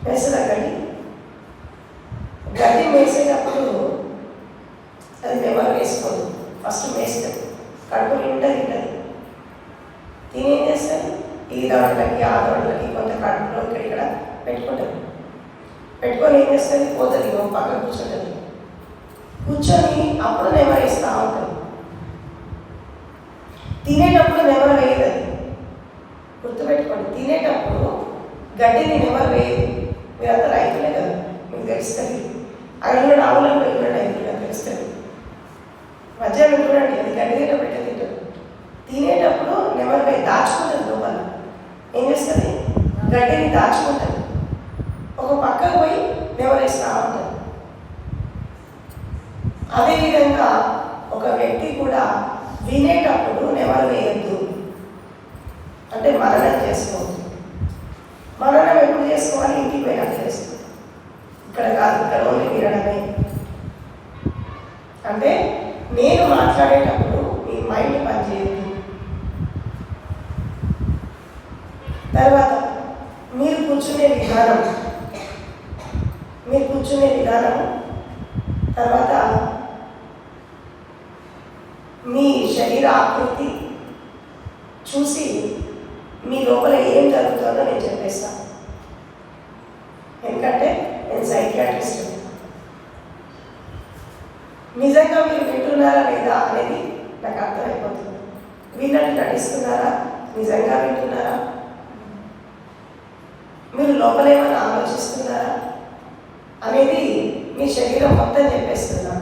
మేస్తుందా గడ్డి? గడ్డి మేసేటప్పుడు అది నెమరు వేసుకోదు. ఫస్ట్ మేస్తుంది, కడుపు నిండా తింటుంది. తిని ఏం చేస్తుంది? ఈ దవడలకి ఆ దవడలకి కొంత కడుపులో ఇక్కడ పెట్టుకుంటుంది. పెట్టుకొని ఏం చేస్తుంది? పోతుంది, పక్కన కూర్చుంటుంది. కూర్చొని అప్పుడు నెమరు వేస్తూ ఉంటుంది. తినేటప్పుడు నెమరు వేయదు. గుర్తుపెట్టుకోండి, తినేటప్పుడు గడ్డిని నెమరు వేయదు. మీరంతా రైతులే కదా, మీకు తెలుస్తుంది. అక్కడ కూడా ఆవులను పెట్టిన రైతులుగా తెలుస్తుంది. మధ్యాహ్నం చూడండి, అది గడ్డి తింటే పెట్ట తింటుంది. తినేటప్పుడు నెమరు వేయి దాచుకుంటుంది. లోపల ఏం చేస్తుంది? గడ్డిని దాచుకుంటుంది. ఒక పక్కకు పోయి నెమరు వేస్తూ ఉంటుంది. అదేవిధంగా ఒక వ్యక్తి కూడా వినేటప్పుడు నెమరు వేయద్దు. అంటే మననం చేసుకోవద్దు. మననం ఎప్పుడు చేసుకోవాలి? ఇంటికి పోయినాక చేసుకోవాలి. ఇక్కడ కాదు, ఇక్కడ ఓన్లీ వినడమే. అంటే నేను మాట్లాడేటప్పుడు మీ మైండ్ పనిచేయద్దు. తర్వాత మీరు కూర్చునే విధానం, తర్వాత మీ శరీర ఆకృతి చూసి మీ లోపల ఏం జరుగుతుందో నేను చెప్పేస్తాను. ఎందుకంటే నేను సైకియాట్రిస్ట్. నిజంగా మీరు వింటున్నారా లేదా అనేది నాకు అర్థమైపోతుంది. విన్నట్టు నటిస్తున్నారా? నిజంగా వింటున్నారా? మీరు లోపల ఏమైనా ఆలోచిస్తున్నారా అనేది మీ శరీరం మొత్తం చెప్పేస్తున్నా.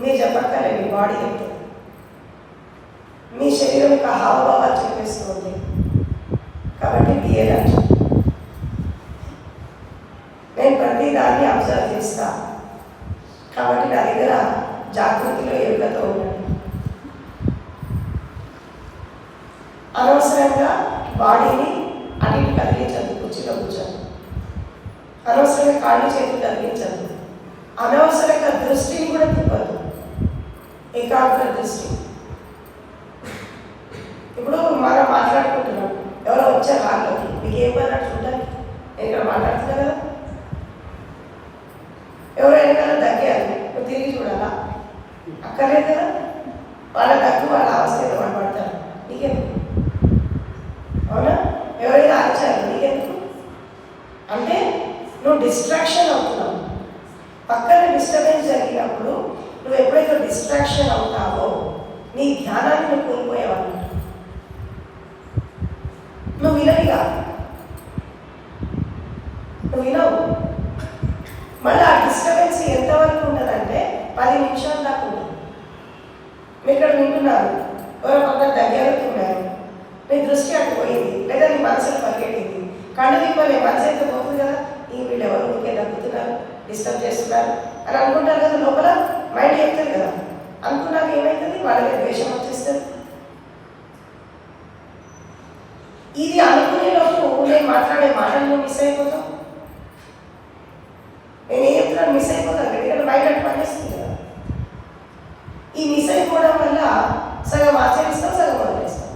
మీరు చెప్పక్కర్లేదు, మీ బాడీ చెప్తుంది. మీ శరీరం యొక్క హావభావాలు చెప్పేస్తుంది. కాబట్టి బిఏలర్ట్. నేను ప్రతి దాన్ని అబ్జర్వ్ చేస్తా. కాబట్టి నా దగ్గర జాగృతిలో ఎరుకతో ఉండండి. అనవసరంగా బాడీని అటు ఇటు కదిలించద్దు. కుర్చీలో కూర్చొని అనవసరంగా కాళ్ళు చేతులు కదిలించద్దు. అనవసరంగా దృష్టిని కూడా తిప్పద్దు. ఏకాగ్ర దృష్టి. ఇప్పుడు మనం మాట్లాడుకుంటున్నాం, ఎవరో వచ్చారు హాల్లోకి, మీకు ఏం పని చూడాలి? నేను ఇక్కడ మాట్లాడుతున్నా కదా, ఎవరో వెనకాల దగ్గేయాలి, నువ్వు తిరిగి చూడాలా? అక్కర్లేదు కదా. వాళ్ళ ఇది అనుకునేలోపు నేను మాట్లాడే మాటలను మిస్ అయిపోతాం. నేను ఏం చెప్తున్నాను మిస్ అయిపోతాను, ఎందుకంటే బయట పనిచేస్తుంది కదా. ఈ మిస్ అయిపోవడం వల్ల సగం ఆచరిస్తాం, సగం వదిలేస్తాం.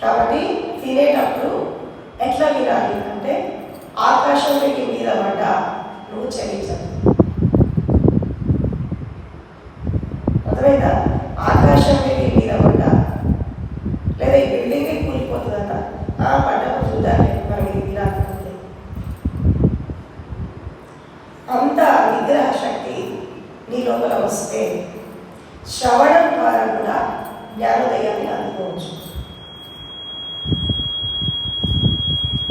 కాబట్టి వినేటప్పుడు ఎట్లా వినాలి అంటే, ఆకాశం మీద పడ్డ నువ్వు చెల్లించదు. అర్థమైందా? ఆకాశం మీద పడ్డ, లేదా ఈ బిల్డింగ్ కూలిపోతుందట, పడ్డప్పుడు చూడాలి మనం ఇది వినాలి. అంత నిగ్రహ శక్తి నీ లోపల వస్తే శ్రవణం ద్వారా కూడా జ్ఞానోదయాన్ని అందుకోవచ్చు.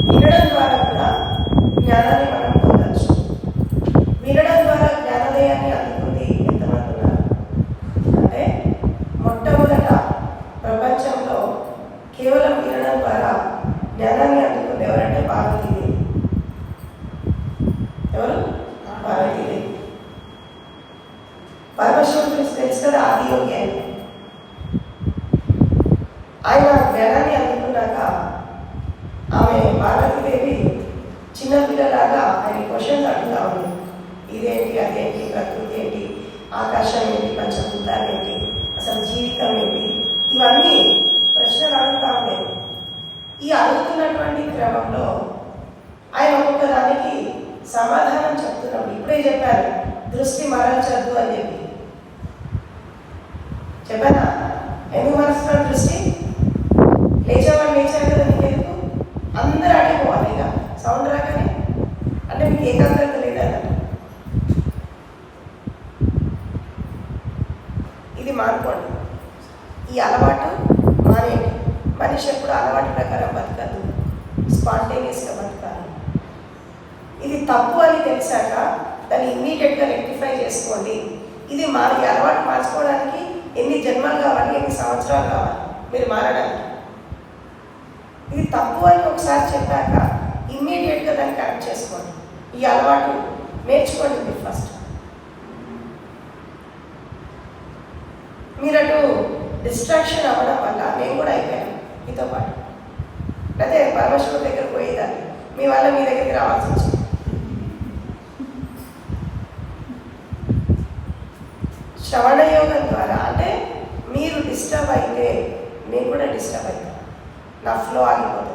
వినడం ద్వారా కూడా జ్ఞానాన్ని మనం పొందవచ్చు. వినడం ద్వారా జ్ఞానోదయాన్ని అందుకుంది ఎంతమంది ఉన్నారు అంటే, మొట్టమొదట ప్రపంచంలో కేవలం వినడం ద్వారా జ్ఞానాన్ని అందుకుంది ఎవరంటే పార్వతీదేవి. ఎవరు? పార్వతీదేవి. పరమశివుడు తెలుసు కదా, ఆదియోగి ఆయన జ్ఞానాన్ని అందుకున్నాక ఆమె పార్వతీదేవి చిన్నపిల్లలాగా ఆయన క్వశ్చన్స్ అడుగుతా ఉంది. ఇదేంటి, అదేంటి, ప్రకృతి ఏంటి, ఆకాశం ఏంటి, పంచభూతాలు ఏంటి, అసలు జీవితం ఏంటి, ఇవన్నీ ప్రశ్నలు అడుగుతా ఉండేది. ఈ అడుగుతున్నటువంటి క్రమంలో ఆయన ఒక్కొక్కదానికి సమాధానం చెప్తున్నాడు. ఇప్పుడే చెప్పారు, దృష్టి మరల్చద్దు అని చెప్పి చెప్పానా? ఎందుకు మరుస్తున్నాడు దృష్టి? లేచేవాడు లేచారు కదా, నీకెందుకు? అందరూ అడిగిపోవాలి ఇక సౌండ్ రాగానే, అంటే మీకు ఏకాగ్రత లేదన్నట్టు. ఇది మానుకోండి, ఈ అలవాటు మానేయండి. మనిషి ఎప్పుడు అలవాటు ప్రకారం బతకద్దు, స్పాంటేనియస్గా బతకాలి. ఇది తప్పు అని తెలిసాక దాన్ని ఇమ్మీడియట్గా రెక్టిఫై చేసుకోండి. ఇది ఈ అలవాటు మార్చుకోవడానికి ఎన్ని జన్మలు కావాలి, ఎన్ని సంవత్సరాలు కావాలి మీరు మారడానికి. ఇది తప్పు అని ఒకసారి చెప్పాక ఇమ్మీడియట్గా దాన్ని కరెక్ట్ చేసుకోండి. ఈ అలవాటు నేర్చుకోండి మీరు ఫస్ట్. మీరు అటు డిస్ట్రాక్షన్ అవ్వడం వల్ల నేను కూడా అయిపోయాను మీతో పాటు. అదే పరమశివుడి దగ్గర పోయేదాన్ని, మీ వల్ల మీ దగ్గరికి రావాల్సి వచ్చింది. శ్రవణ యోగం ద్వారా అంటే మీరు డిస్టర్బ్ అయితే నేను కూడా డిస్టర్బ్ అవుతాను, నా ఫ్లో ఆగిపోతుంది.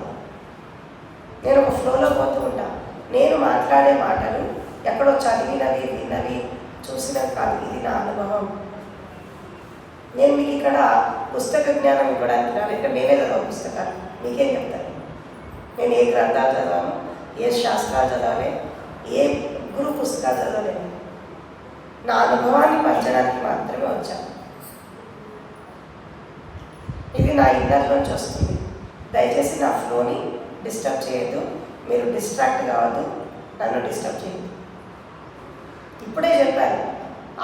నేను ఒక ఫ్లోలో పోతూ ఉంటాను. నేను మాట్లాడే మాటలు ఎక్కడో చదివినవి విన్నవి చూసినవి కాదు, ఇది నా అనుభవం. నేను మీకు ఇక్కడ పుస్తక జ్ఞానం ఇవ్వడానికి రాలేదు. మేమే చదవాలి పుస్తకాలు, మీకేం చెప్తాను? నేను ఏ గ్రంథాలు చదవాను, ఏ శాస్త్రాలు చదవాలి, ఏ గురు పుస్తకాలు చదవలేను. నా అనుభవాన్ని పంచడానికి మాత్రమే వచ్చాను. ఇది నా ఇన్నర్లోంచి వస్తుంది. దయచేసి నా ఫ్లోని డిస్టర్బ్ చేయొద్దు, మీరు డిస్ట్రాక్ట్ కావద్దు, నన్ను డిస్టర్బ్ చేయద్దు. ఇప్పుడే చెప్పాను,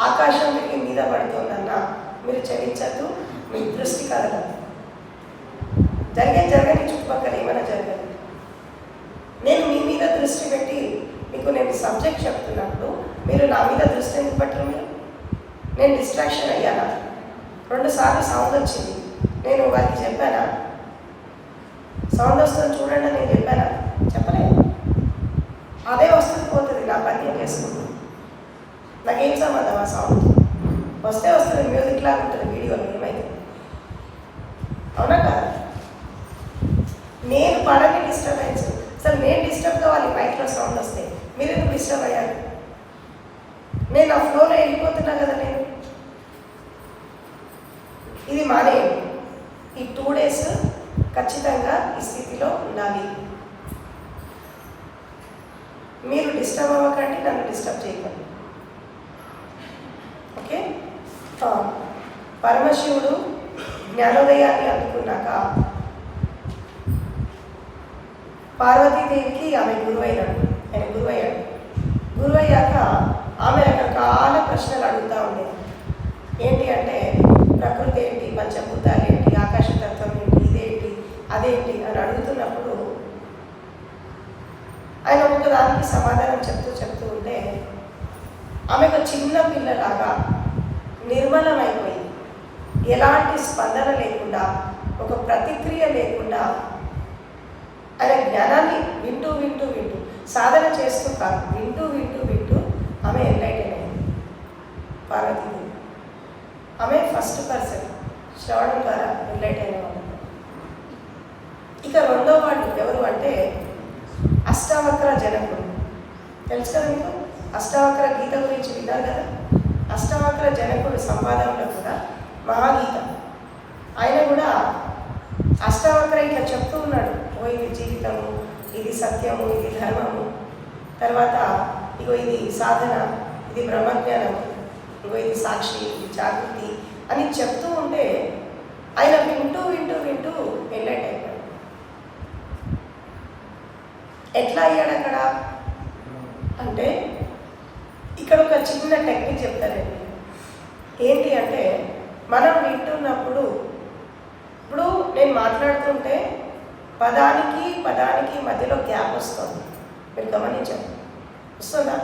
ఆకాశం తిరిగి మీద పడుతుందన్నా మీరు చలించద్దు, మీ దృష్టి కదలదు. జరగని చుట్టుపక్కల ఏమైనా జరగదు. నేను మీ మీద దృష్టి పెట్టి మీకు నేను సబ్జెక్ట్ చెప్తున్నప్పుడు మీరు నా మీద దృష్టి ఎందుకు పెట్టరు? నేను డిస్ట్రాక్షన్ అయ్యానా? 2 సార్లు సౌండ్ వచ్చింది, నేను వారికి చెప్పానా సౌండ్ వస్తుంది చూడండి నేను చెప్పానా? చెప్పలేదు. అదే వస్తుంది పోతుంది, నా పని నేను చేసుకుంటాను. నాకేం సంబంధం ఆ సౌండ్? వస్తే వస్తుంది, మ్యూజిక్ లాగా ఉంటుంది వీడియోలో, ఏమైతే అవునా కాదు? నేను పడని డిస్టర్బెన్స్, అసలు నేను డిస్టర్బ్ కావాలి. మైక్లో సౌండ్ వస్తే మీరు ఎందుకు డిస్టర్బ్ అయ్యారు? నేను ఆ ఫ్లోలో వెళ్ళిపోతున్నా కదా. నేను ఇది మానేయండి. ఈ 2 days ఖచ్చితంగా ఈ స్థితిలో ఉండాలి. మీరు డిస్టర్బ్ అవ్వకండి, నన్ను డిస్టర్బ్ చేయకండి. ఓకే? పరమశివుడు జ్ఞానోదయాన్ని అందుకున్నాక పార్వతీదేవికి ఆమె గురువైనాడు. ఆయన గురువయ్యాడు. గురువయ్యాక ఆమె రకరకాల ప్రశ్నలు అడుగుతూ ఉండేది. ఏంటి అంటే, ప్రకృతి ఏంటి, పంచభూతాలు ఏంటి, ఆకాశతత్వం ఏంటి, ఇదేంటి అదేంటి అని అడుగుతున్నప్పుడు ఆయన ఒకదానికి సమాధానం చెప్తూ ఉంటే ఆమె ఒక చిన్న పిల్లలాగా నిర్మలమైపోయింది. ఎలాంటి స్పందన లేకుండా, ఒక ప్రతిక్రియ లేకుండా ఆయన జ్ఞానాన్ని వింటూ వింటూ వింటూ సాధన చేస్తూ కాదు, వింటూ వింటూ వింటూ ఆమె ఎన్లైటెన్ అయింది. పార్వతీదేవి ఆమె ఫస్ట్ పర్సన్ శ్రవణం ద్వారా ఎన్లైటెన్ అయ్యేవాడు. ఇక రెండో వాడు ఎవరు అంటే అష్టావక్ర జనకుడు. తెలుసు కదా మీకు, అష్టావక్ర గీత గురించి విన్నారు కదా. అష్టావక్ర జనకుడు సంవాదంలో కూడా మహాగీత. ఆయన కూడా అష్టావక్ర ఇట్లా చెప్తూ ఉన్నాడు, ఓ ఇది జీవితము, ఇది సత్యము, ఇది ధర్మము, తర్వాత ఇగో ఇది సాధన, ఇది బ్రహ్మజ్ఞానము, ఇగో ఇది సాక్షి, ఇది జాగృతి అని చెప్తూ ఉంటే ఆయన వింటూ వింటూ వింటూ ఎన్లైట్ అయిపోయాడు. ఎట్లా అయ్యాడు అక్కడ అంటే ఇక్కడ ఒక చిన్న టెక్నిక్ చెప్తారండి. ఏంటి అంటే మనం వింటున్నప్పుడు, ఇప్పుడు నేను మాట్లాడుతుంటే పదానికి మధ్యలో గ్యాప్ వస్తుంది. మీరు గమనించండి, వస్తుందా?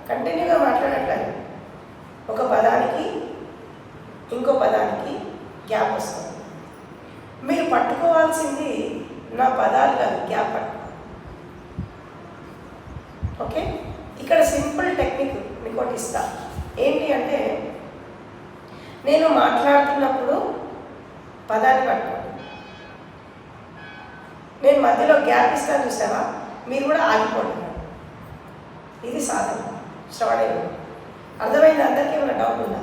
కంటిన్యూగా మాట్లాడట్లేదు, ఒక పదానికి ఇంకో పదానికి గ్యాప్ వస్తుంది. మీరు పట్టుకోవాల్సింది నా పదాలు కాదు, గ్యాప్ పట్టుకో. ఓకే, ఇక్కడ సింపుల్ టెక్నిక్ మీకు ఒకటి ఇస్తా. ఏంటి అంటే నేను మాట్లాడుతున్నప్పుడు పదాన్ని పట్టుకోండి, నేను మధ్యలో గ్యాప్ ఇస్తాను చూసావా, మీరు కూడా ఆగిపోండి. ఇది సాధన, శ్రవణ యోగం. అర్థమైంది అందరికీ? ఏమైనా డౌట్ ఉందా?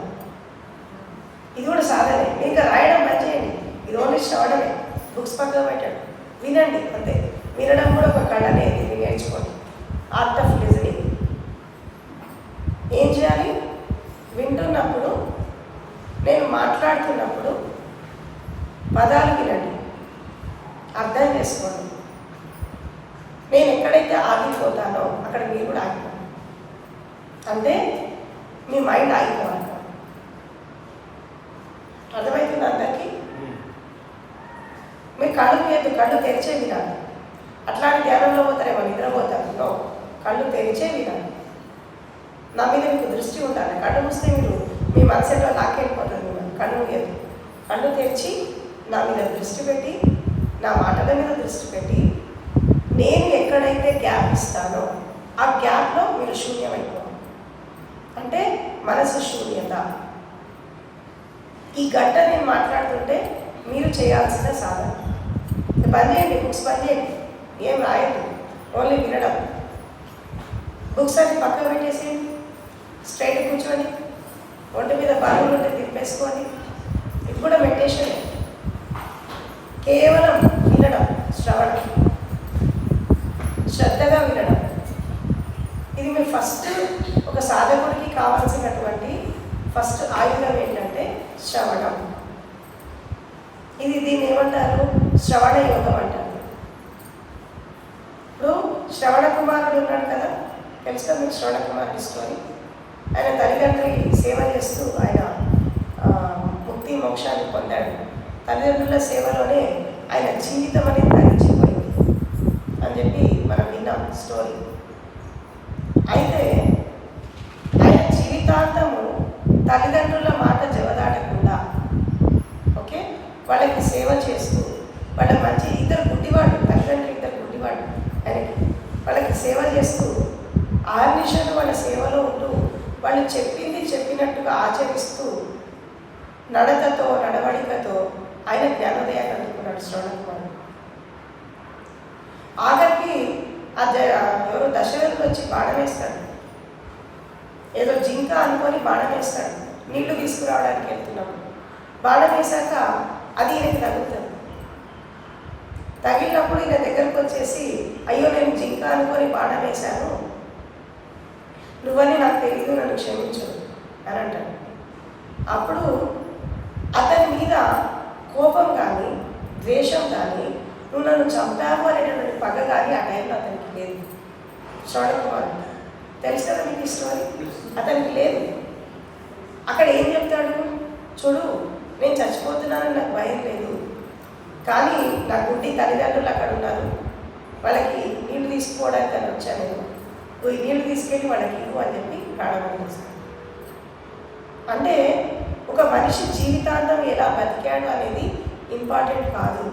ఇది కూడా సాధనే. ఇంకా రాయడం బంద్ చేయండి, ఇది ఓన్లీ శ్రవణమే. బుక్స్ పక్కన పెట్టండి, వినండి అంతే. వినడం కూడా ఒక కళనే, ఇది నేర్చుకోండి. Art of listening. ఏం చేయాలి? వింటున్నప్పుడు, నేను మాట్లాడుతున్నప్పుడు పదాలు వినండి, అర్థం చేసుకోండి. నేను ఎక్కడైతే ఆగిపోతానో అక్కడ మీరు కూడా ఆగిపోండి. అంటే మీ మైండ్ ఆగిపోవాలి. అర్థమవుతుంది అందరికీ? మీ కళ్ళు లేదు, కళ్ళు తెరిచే వినాలి. అట్లాంటి ధ్యానంలో పోతారేమో, నిద్రపోతారు. నో, కళ్ళు తెరిచే వినాలి. నా మీద మీకు దృష్టి ఉండాలి. కళ్ళు మూస్తే మీరు మీ మనసులో లాక్కెళ్ళిపోతుంది. కళ్ళు లేదు, కళ్ళు తెరిచి నా మీద దృష్టి పెట్టి, నా మాటల మీద దృష్టి పెట్టి, నేను ఎక్కడైతే గ్యాప్ ఇస్తానో ఆ గ్యాప్లో మీరు శూన్యమైపోవాలి. అంటే మనసు శూన్యత. ఈ గంట నేను మాట్లాడుతుంటే మీరు చేయాల్సిన సాధన. బంద్ చేయండి, బుక్స్ బంద్ చేయండి, ఏం రాయద్దు, ఓన్లీ వినడం. బుక్స్ అన్ని పక్కన పెట్టేసేయండి, స్ట్రైట్ కూర్చొని, ఒంటి మీద బాగులు ఉంటే తిప్పేసుకొని. ఇది కూడా మెడిటేషన్, కేవలం వినడం, శ్రవణం, శ్రద్ధగా వినడం. ఇది మీరు ఫస్ట్ ఒక సాధకుడికి కావాల్సినటువంటి ఫస్ట్ ఆయుధం ఏంటంటే శ్రవణం. దీన్ని ఏమంటారు? శ్రవణ యోగం అంటారు. ఇప్పుడు శ్రవణ కుమారుడు ఉన్నాడు కదా, తెలుసు కదా మీకు శ్రవణ కుమారుడి స్టోరీ. ఆయన తల్లిదండ్రి సేవ చేస్తూ ఆయన ముక్తి మోక్షాన్ని పొందాడు. తల్లిదండ్రుల సేవలోనే ఆయన జీవితం అనేది తరించిపోయింది అని చెప్పి మనం విన్నాం స్టోరీ. అయితే ఆయన జీవితాంతము తల్లిదండ్రుల మాట జవదాటకుండా, ఓకే, వాళ్ళకి సేవ చేస్తూ, వాళ్ళ మంచి, ఇద్దరు గుడ్డివాడు, తల్లిదండ్రులు ఇద్దరు గుడ్డివాడు ఆయనకి, వాళ్ళకి సేవ చేస్తూ ఆర్నిషను వాళ్ళ సేవలో ఉంటూ, వాళ్ళు చెప్పింది చెప్పినట్టుగా ఆచరిస్తూ, నడకతో నడవడికతో ఆయన జ్ఞానోదయాన్ని అందుకున్నాడు శ్రవణ కుమారుడు. ఆఖరికి ఎవరు దశరథుడు వచ్చి బాణం వేస్తాడు, ఏదో జింక అనుకొని బాణం వేస్తాడు. నీళ్లు తీసుకురావడానికి వెళ్తున్నప్పుడు బాణం వేశాక అది ఈయనకి తగులుతుంది. తగిలినప్పుడు ఈయన దగ్గరకు వచ్చేసి, అయ్యో నేను జింక అనుకొని బాణం వేశాను, నువ్వని నాకు తెలియదు, నన్ను క్షమించు అని అంటాడు. అప్పుడు అతని మీద కోపం కానీ ద్వేషం కానీ, నువ్వు నన్ను చంపావు అనేటువంటి పగ కానీ ఆ టైంలో అతనికి లేదు. శ్రవణ కుమారుడు తెలుసు కదా మీకు ఈ స్టోరీ, అతనికి లేదు. అక్కడ ఏం చెప్తాడు? చూడు, నేను చచ్చిపోతున్నానని నాకు భయం లేదు, కానీ నా గుడ్డి తల్లిదండ్రులు అక్కడ ఉన్నారు, వాళ్ళకి నీళ్లు తీసుకోవడానికి అని వచ్చాను నేను, నువ్వు ఈ నీళ్లు తీసుకెళ్ళి వాళ్ళకి ఇవ్వు అని చెప్పి ప్రాణం చేస్తాను. అంటే ఒక మనిషి జీవితాంతం ఎలా బతికాడు అనేది ఇంపార్టెంట్ కాదు.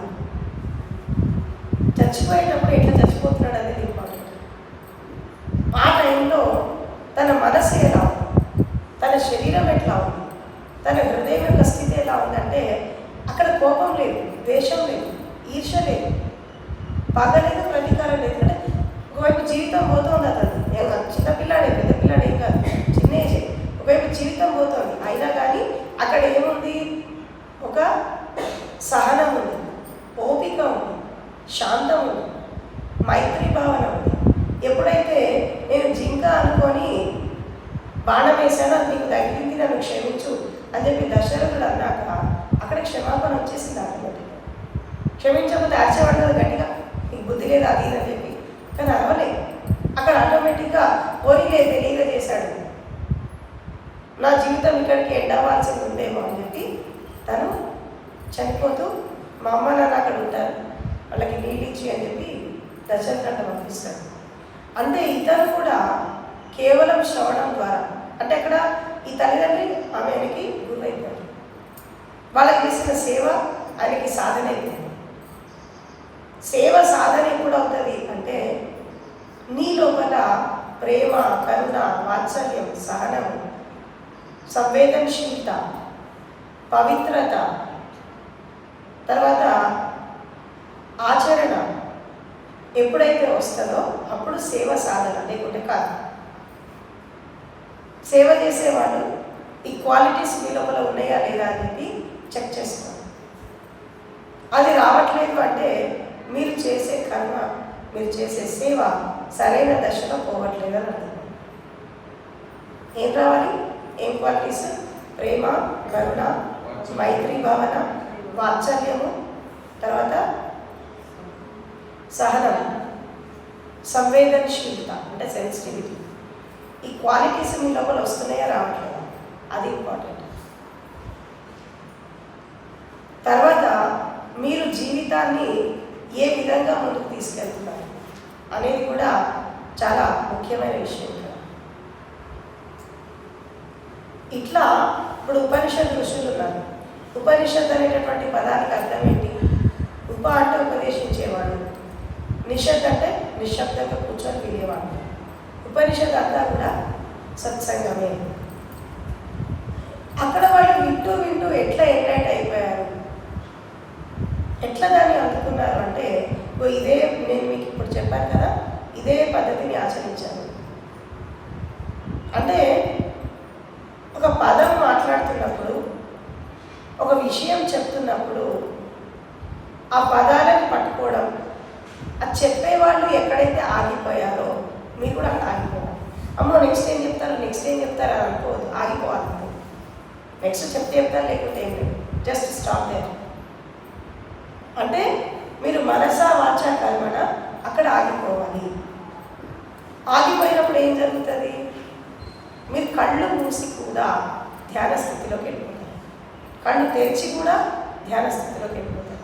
చచ్చిపోయేటప్పుడు ఎట్లా చచ్చిపోతున్నాడు అనేది ఇంపార్టెంట్. ఆ టైంలో తన మనసు ఎలా ఉంది, తన శరీరం ఎట్లా ఉంది, తన హృదయం యొక్క స్థితి ఎలా ఉందంటే అక్కడ కోపం లేదు, ద్వేషం లేదు, ఈర్ష లేదు, పగ లేదు, ప్రతీకారం లేదు. అంటే ఒకవైపు జీవితం పోతుంది, అతను ఏం కాదు, చిన్నపిల్లాడే, పెద్ద పిల్లాడే ఏం కాదు, చిన్న ఏజే, ఒకవైపు జీవితం పోతుంది. అయినా కానీ అక్కడ ఏముంది, ఒక సహనం ఉంది, ఓపిక ఉంది, శాంతం ఉంది, మైత్రి భావన ఉంది. ఎప్పుడైతే నేను జింక అనుకొని బాణం వేసానో అది నీకు తగిలింది, నన్ను క్షమించు అని చెప్పి దశరథుడు అన్నాక అక్కడ క్షమాపణ వచ్చేసింది ఆటోమేటిక్గా. క్షమించకపోతే అరిచేవాడు కదా గట్టిగా, నీకు బుద్ధి లేదు అది అని చెప్పి, కానీ అరవలేదు. అక్కడ ఆటోమేటిక్గా పోనీలే తెలియజేశాడు, నా జీవితం ఇక్కడికి ఎండ్ అవ్వాల్సింది ఉందేమో అని చెప్పి తను చనిపోతూ మా అమ్మ నాన్న అక్కడ ఉంటారు, వాళ్ళకి నీళ్ళు ఇచ్చి అని చెప్పి దశరథుడు పంపిస్తాడు. అంటే ఇతను కూడా కేవలం శ్రవణం ద్వారా, అంటే అక్కడ ఈ తల్లిదండ్రి ఆమెకి గురైపోయాడు, వాళ్ళకి చేసిన సేవ ఆయనకి సాధన అయిపోయింది. సేవ సాధన ఎప్పుడు అవుతుంది అంటే నీ లోపల ప్రేమ, కరుణ, వాత్సల్యం, సహనం, సంవేదనశీలత, పవిత్రత, తర్వాత ఆచరణ ఎప్పుడైతే వస్తుందో అప్పుడు సేవ సాధన, లేకుంటే కాదు. సేవ చేసేవాడు ఈ క్వాలిటీస్ మీ లోపల ఉన్నాయా లేదా అని చెప్పి చెక్ చేసుకోండి. అది రావట్లేదు అంటే మీరు చేసే కర్మ, మీరు చేసే సేవ సరైన దశలో పోవట్లేదు అని అర్థం. ఏం రావాలి, ఏం క్వాలిటీస్? ప్రేమ, కరుణ, మైత్రి భావన, వాత్సల్యము, తర్వాత సహనం, సంవేదనశీలత అంటే సెన్సిటివిటీ. ఈ క్వాలిటీస్ మీ లోపల వస్తున్నాయా రావట్లేదా, అది ఇంపార్టెంట్. తర్వాత మీరు జీవితాన్ని ఏ విధంగా ముందుకు తీసుకెళ్తున్నారు అనేది కూడా చాలా ముఖ్యమైన విషయం. ఇట్లా ఇప్పుడు ఉపనిషత్ ఋషులు ఉన్నారు. ఉపనిషత్ అనేటటువంటి పదానికి అర్థం ఏంటి? ఉప అంటే ఉపదేశించేవాడు, నిషత్ అంటే నిశ్శబ్దంగా కూర్చొని వినేవాడు. ఉపనిషత్ అంతా కూడా సత్సంగమే. అక్కడ వాళ్ళు వింటూ వింటూ ఎట్లా ఎన్లైట్ అయిపోయారు, ఎట్లా దాన్ని అందుకున్నారు అంటే ఇదే నేను మీకు ఇప్పుడు చెప్పాను కదా, ఇదే పద్ధతిని ఆచరించాను. అంటే ఒక పదం మాట్లాడుతున్నప్పుడు, ఒక విషయం చెప్తున్నప్పుడు ఆ పదాలను పట్టుకోవడం, అది చెప్పేవాళ్ళు ఎక్కడైతే ఆగిపోయారో మీరు కూడా అక్కడ ఆగిపోవాలి. అమ్మో నెక్స్ట్ ఏం చెప్తారు, నెక్స్ట్ ఏం చెప్తారు అని అనుకోవద్దు, ఆగిపోవాలి. నెక్స్ట్ చెప్తారు, లేకుంటే ఏం లేదు, జస్ట్ స్టాప్ దేర్. అంటే మీరు మనసా వాచా కర్మణ అక్కడ ఆగిపోవాలి. ఆగిపోయినప్పుడు ఏం జరుగుతుంది? మీరు కళ్ళు మూసి కూడా ధ్యాన స్థితిలోకి వెళ్ళిపోతారు, కళ్ళు తెరిచి కూడా ధ్యాన స్థితిలోకి వెళ్ళిపోతారు.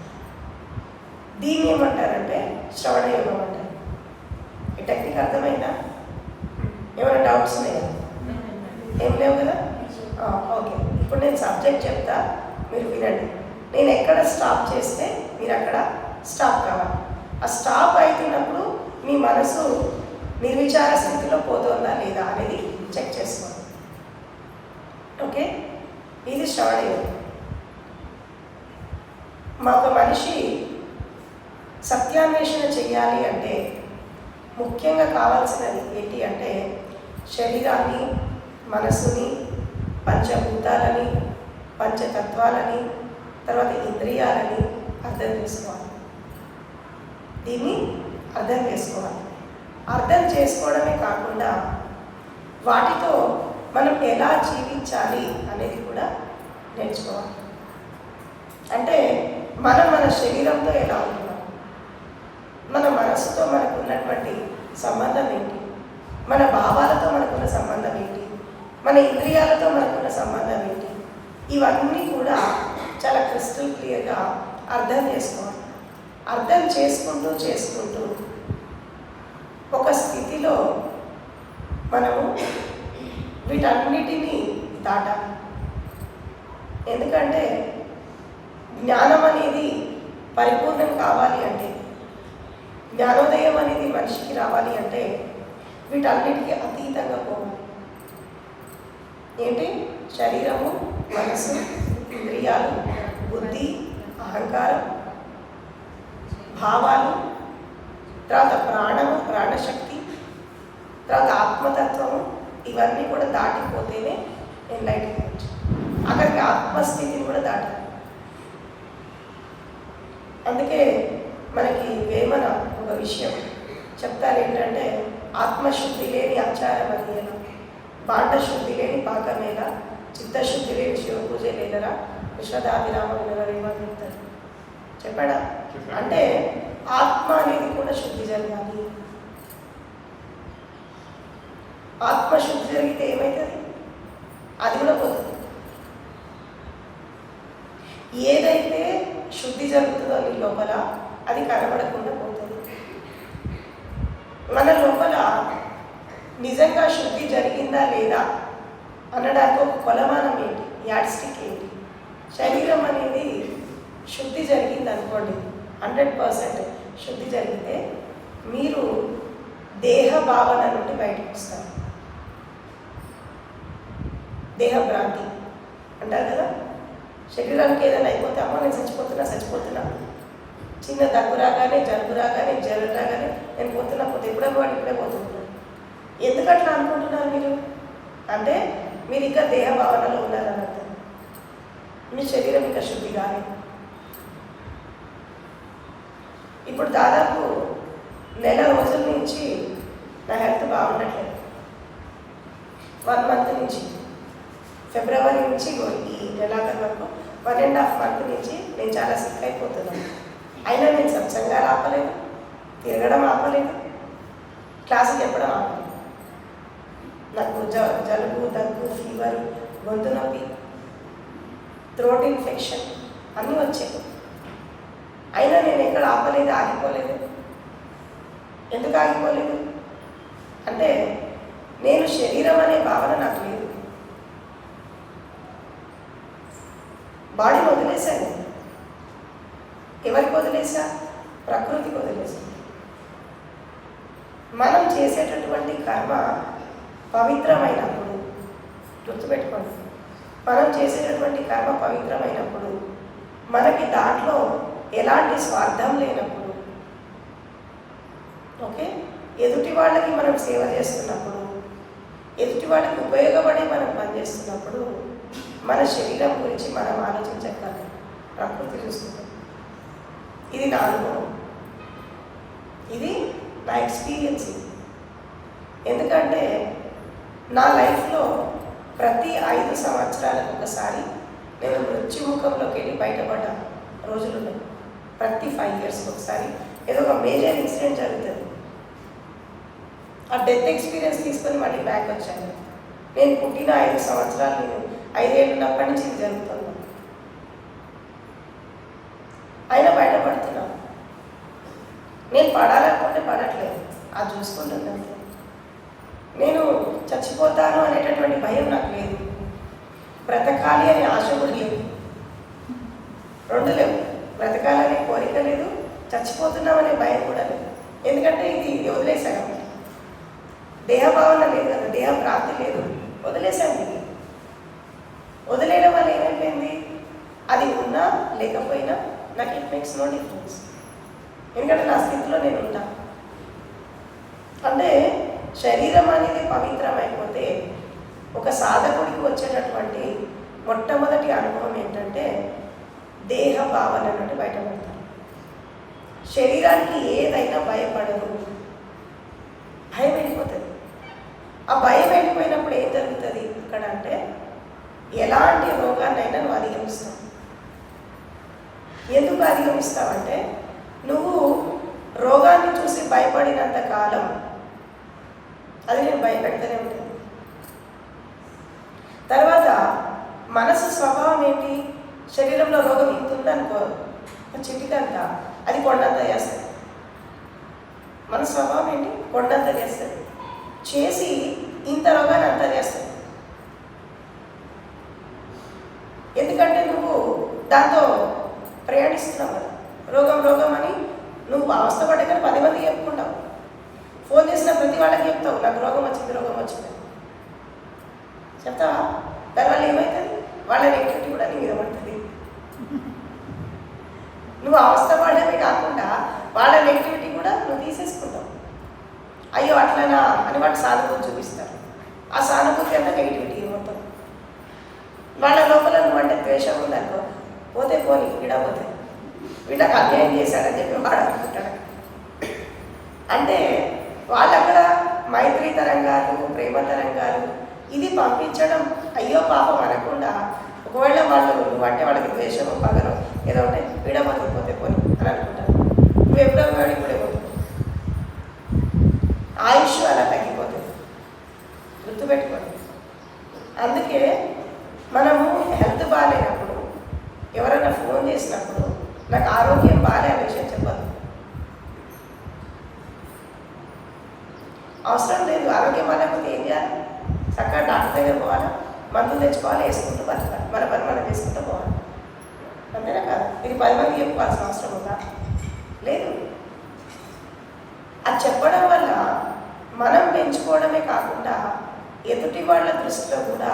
దీన్ని ఏమంటారంటే శ్రవణ యోగం అంటారు. ఈ టెక్నిక్ అర్థమైందా? ఏమైనా డౌట్స్ ఉన్నాయా? ఏం లేవు కదా? ఓకే. ఇప్పుడు నేను సబ్జెక్ట్ చెప్తా, మీరు వినండి. నేను ఎక్కడ స్టాప్ చేస్తే మీరు అక్కడ స్టాప్ కావాలి. ఆ స్టాప్ అవుతున్నప్పుడు మీ మనసు నిర్విచార స్థితిలో పోతుందా లేదా అనేది చెక్ చేసుకోండి. ఓకే, ఇది శ్రవణ యోగం. మాకు మనిషి సత్యాన్వేషణ చెయ్యాలి అంటే ముఖ్యంగా కావాల్సినది ఏంటి అంటే శరీరాన్ని, మనసుని, పంచభూతాలని, పంచతత్వాలని, తర్వాత ఇంద్రియాలని అర్థం చేసుకోవాలి. దీన్ని అర్థం చేసుకోవాలి. అర్థం చేసుకోవడమే కాకుండా వాటితో మనం ఎలా జీవించాలి అనేది కూడా నేర్చుకోవాలి. అంటే మనం మన శరీరంతో ఎలా ఉంటున్నాం, మన మనసుతో మనకు ఉన్నటువంటి సంబంధం ఏంటి, మన భావాలతో మనకున్న సంబంధం ఏంటి, మన ఇంద్రియాలతో మనకున్న సంబంధం ఏంటి, ఇవన్నీ కూడా చాలా క్రిస్టల్ క్లియర్గా అర్థం చేసుకోవాలి. అర్థం చేసుకుంటూ ఒక స్థితిలో మనము వీటన్నిటినీ దాటాలి. ఎందుకంటే జ్ఞానం అనేది పరిపూర్ణం కావాలి అంటే, జ్ఞానోదయం అనేది మనిషికి రావాలి అంటే వీటన్నిటికీ అతీతంగా పోవాలి. ఏంటి? శరీరము, మనసు, ఇంద్రియాలు, బుద్ధి, అహంకారం, భావాలు, తర్వాత ప్రాణము, ప్రాణశక్తి, తర్వాత ఆత్మతత్వము, ఇవన్నీ కూడా దాటిపోతేనే ఎన్లైట్మెంట్. అక్కడికి ఆత్మస్థితిని కూడా దాటాలి. అందుకే మనకి వేమన ఒక విషయం చెప్తారు ఏంటంటే, ఆత్మశుద్ధి లేని ఆచారం అది ఎలా, బాండశుద్ధి లేని పాకమేలా, చిత్తశుద్ధి లేని శివపూజ లేదరా, విశ్వదాభిరామ వినరేమని చెప్తారు. చెప్పాడా? అంటే ఆత్మ అనేది కూడా శుద్ధి జరగాలి. ఆత్మశుద్ధి జరిగితే ఏమవుతుంది? అది కూడా పోతుంది. ఏదైతే శుద్ధి జరుగుతుందో నీ లోపల అది కనబడకుండా పోతుంది. మన లోపల నిజంగా శుద్ధి జరిగిందా లేదా అనడానికి ఒక కొలమానం ఏంటి? యాడ్స్టిక్ ఏంటి? శరీరం అనేది శుద్ధి జరిగింది అనుకోండి, 100% శుద్ధి జరిగితే మీరు దేహ భావన నుండి బయటకు వస్తారు. దేహభ్రాంతి అంటారు కదా, శరీరానికి ఏదైనా అయిపోతే అమ్మ నేను చచ్చిపోతున్నా, చిన్న దగ్గు రాగానే, జలుబు రాగానే, జ్వరం రాగానే నేను పోతున్నా ఇప్పుడే పోతున్నాను. ఎందుకు అట్లా అనుకుంటున్నారు మీరు? అంటే మీరు ఇంకా దేహ భావనలో ఉన్నారని అర్థం. మీ శరీరం ఇంకా శుద్ధి కాలేదు. ఇప్పుడు దాదాపు నెల రోజుల నుంచి నా హెల్త్ బాగుండట్లేదు. 1 మంత్ నుంచి, ఫిబ్రవరి నుంచి ఈ నెలాఖరు వరకు 1.5 మంత్ నుంచి నేను చాలా సిక్ అయిపోతున్నాను. అయినా నేను సత్సంగాలు ఆపలేదు, తిరగడం ఆపలేదు, క్లాసు చెప్పడం ఆపలేదు. నాకు జలుబు, దగ్గు, ఫీవర్, గొంతు నొప్పి, థ్రోట్ ఇన్ఫెక్షన్ అన్నీ వచ్చాయి. అయినా నేను ఎక్కడ ఆపలేదు, ఆగిపోలేదు. ఎందుకు ఆగిపోలేదు అంటే నేను శరీరం అనే భావన నాకు లేదు. బాడీని వదిలేశాను. ఎవరికి వదిలేసా? ప్రకృతికి వదిలేసా. మనం చేసేటటువంటి కర్మ పవిత్రమైనప్పుడు, గుర్తుపెట్టుకోండి, మనం చేసేటటువంటి కర్మ పవిత్రమైనప్పుడు, మనకి దాంట్లో ఎలాంటి స్వార్థం లేనప్పుడు, ఓకే, ఎదుటి వాళ్ళకి మనం సేవ చేస్తున్నప్పుడు, ఎదుటి వాళ్ళకి ఉపయోగపడి మనం పనిచేస్తున్నప్పుడు మన శరీరం గురించి మనం ఆలోచించగలం. ప్రకృతి చూసుకుంటాం. ఇది నా అనుభవం, ఇది నా ఎక్స్పీరియన్స్. ఎందుకంటే నా లైఫ్లో ప్రతి 5 సంవత్సరాలకు ఒకసారి నేను మృత్యుముఖంలోకి వెళ్ళి బయటపడ్డ రోజులు ఉన్నాయి. ప్రతి 5 ఇయర్స్కి ఒకసారి ఏదో ఒక మేజర్ ఇన్సిడెంట్ జరుగుతుంది. ఆ డెత్ ఎక్స్పీరియన్స్ తీసుకొని మళ్ళీ బ్యాక్ వచ్చాను. నేను పుట్టిన 5 సంవత్సరాలు, నేను 5 ఏళ్ళు ఉన్నప్పటి నుంచి ఇది జరుగుతుంది. అయినా బయటపడుతున్నాను. నేను పడాలనుకుంటే పడట్లేదు, అది చూసుకుంటున్నాను. నేను చచ్చిపోతాను అనేటటువంటి భయం నాకు లేదు. బ్రతకాలి అనే ఆశ కూడా లేదు. 2 లేవు. బ్రతకాలనే కోరిక లేదు, చచ్చిపోతున్నామనే భయం కూడా లేదు. ఎందుకంటే ఇది వదిలేశాను. దేహభావన లేదు కదా, దేహ భ్రాంతి లేదు, వదిలేశాను. ఇది వదిలేయడం వల్ల ఏమైపోయింది? అది ఉన్నా లేకపోయినా నాకు ఇట్ మేక్స్ నో డిఫరెన్స్. ఎందుకంటే నా స్థితిలో నేను ఉంటాను. అంటే శరీరం అనేది పవిత్రమైపోతే ఒక సాధకుడికి వచ్చేటటువంటి మొట్టమొదటి అనుభవం ఏంటంటే దేహ భావన నుండి బయటపడతారు. శరీరానికి ఏదైనా భయపడదు, భయం వెళ్ళిపోతుంది. ఆ భయం వెళ్ళిపోయినప్పుడు ఏం జరుగుతుంది ఇక్కడ అంటే ఎలాంటి రోగాన్నైనా నువ్వు అధిగమిస్తావు. ఎందుకు అధిగమిస్తావంటే నువ్వు రోగాన్ని చూసి భయపడినంత కాలం అది నేను భయపెడతానే ఉంటుంది. తర్వాత మనసు స్వభావం ఏంటి? శరీరంలో రోగం ఇంత ఉందనుకో, చిటికంత అది కొండంత చేస్తుంది. మన స్వభావం ఏంటి? కొండంత చేస్తుంది. చేసి ఇంత రోగాన్ని అంతా చేస్తుంది. ఎందుకంటే నువ్వు దాంతో ప్రయాణిస్తున్నావు కదా, రోగం రోగం అని నువ్వు అవస్థపడ్డా కానీ 10 మందికి చెప్పుకుంటావు. ఫోన్ చేసిన ప్రతి వాళ్ళకి చెప్తావు నాకు రోగం వచ్చింది రోగం వచ్చింది చెప్తావా? దానివల్ల ఏమవుతుంది? వాళ్ళ నెగిటివిటీ కూడా నీ మీద పడుతుంది. నువ్వు అవస్థపడమే కాకుండా వాళ్ళ నెగిటివిటీ కూడా నువ్వు తీసేసుకుంటావు. అయ్యో అట్లనా అని వాళ్ళు సానుభూతి చూపిస్తారు. ఆ సానుభూతి అంతా నెగిటివిటీ మొత్తం. వాళ్ళ లోపల నువ్వంటే ద్వేషం ఉందనుకో, పోతే పోని విడపోతే వీళ్ళకి అన్యాయం చేశాడని చెప్పి వాడు అనుకుంటాడు. అంటే వాళ్ళు అక్కడ మైత్రి తరంగాలు, ప్రేమ తరంగాలు ఇది పంపించడం అయ్యో పాపం అనకుండా, ఒకవేళ వాళ్ళు నువ్వంటే వాళ్ళకి ద్వేషము పగరం ఏదో ఉంటే విడపోతే పోతే పోని అని అనుకుంటారు. నువ్వు ఎప్పుడో వాడు ఇప్పుడే పోతుంది, ఆయుష్ అలా తగ్గిపోతుంది. గుర్తుపెట్టుకోండి. అందుకే మనము హెల్త్ బాగాలేనప్పుడు ఎవరైనా ఫోన్ చేసినప్పుడు నాకు ఆరోగ్యం బాగాలే అనే విషయం చెప్పదు. అవసరం లేదు. ఆరోగ్యం బాగాలేకపోతే ఏం చేయాలి? చక్కగా డాక్టర్ దగ్గర పోవాలి, మందులు తెచ్చుకోవాలి, వేసుకుంటూ బతకాలి, మన పని మనం చేసుకుంటూ పోవాలి. అంతేనా కాదు? ఇది 10 మందికి చెప్పుకోవాల్సిన అవసరం ఉందా? లేదు. అది చెప్పడం వల్ల మనం పెంచుకోవడమే కాకుండా ఎదుటి వాళ్ళ దృష్టిలో కూడా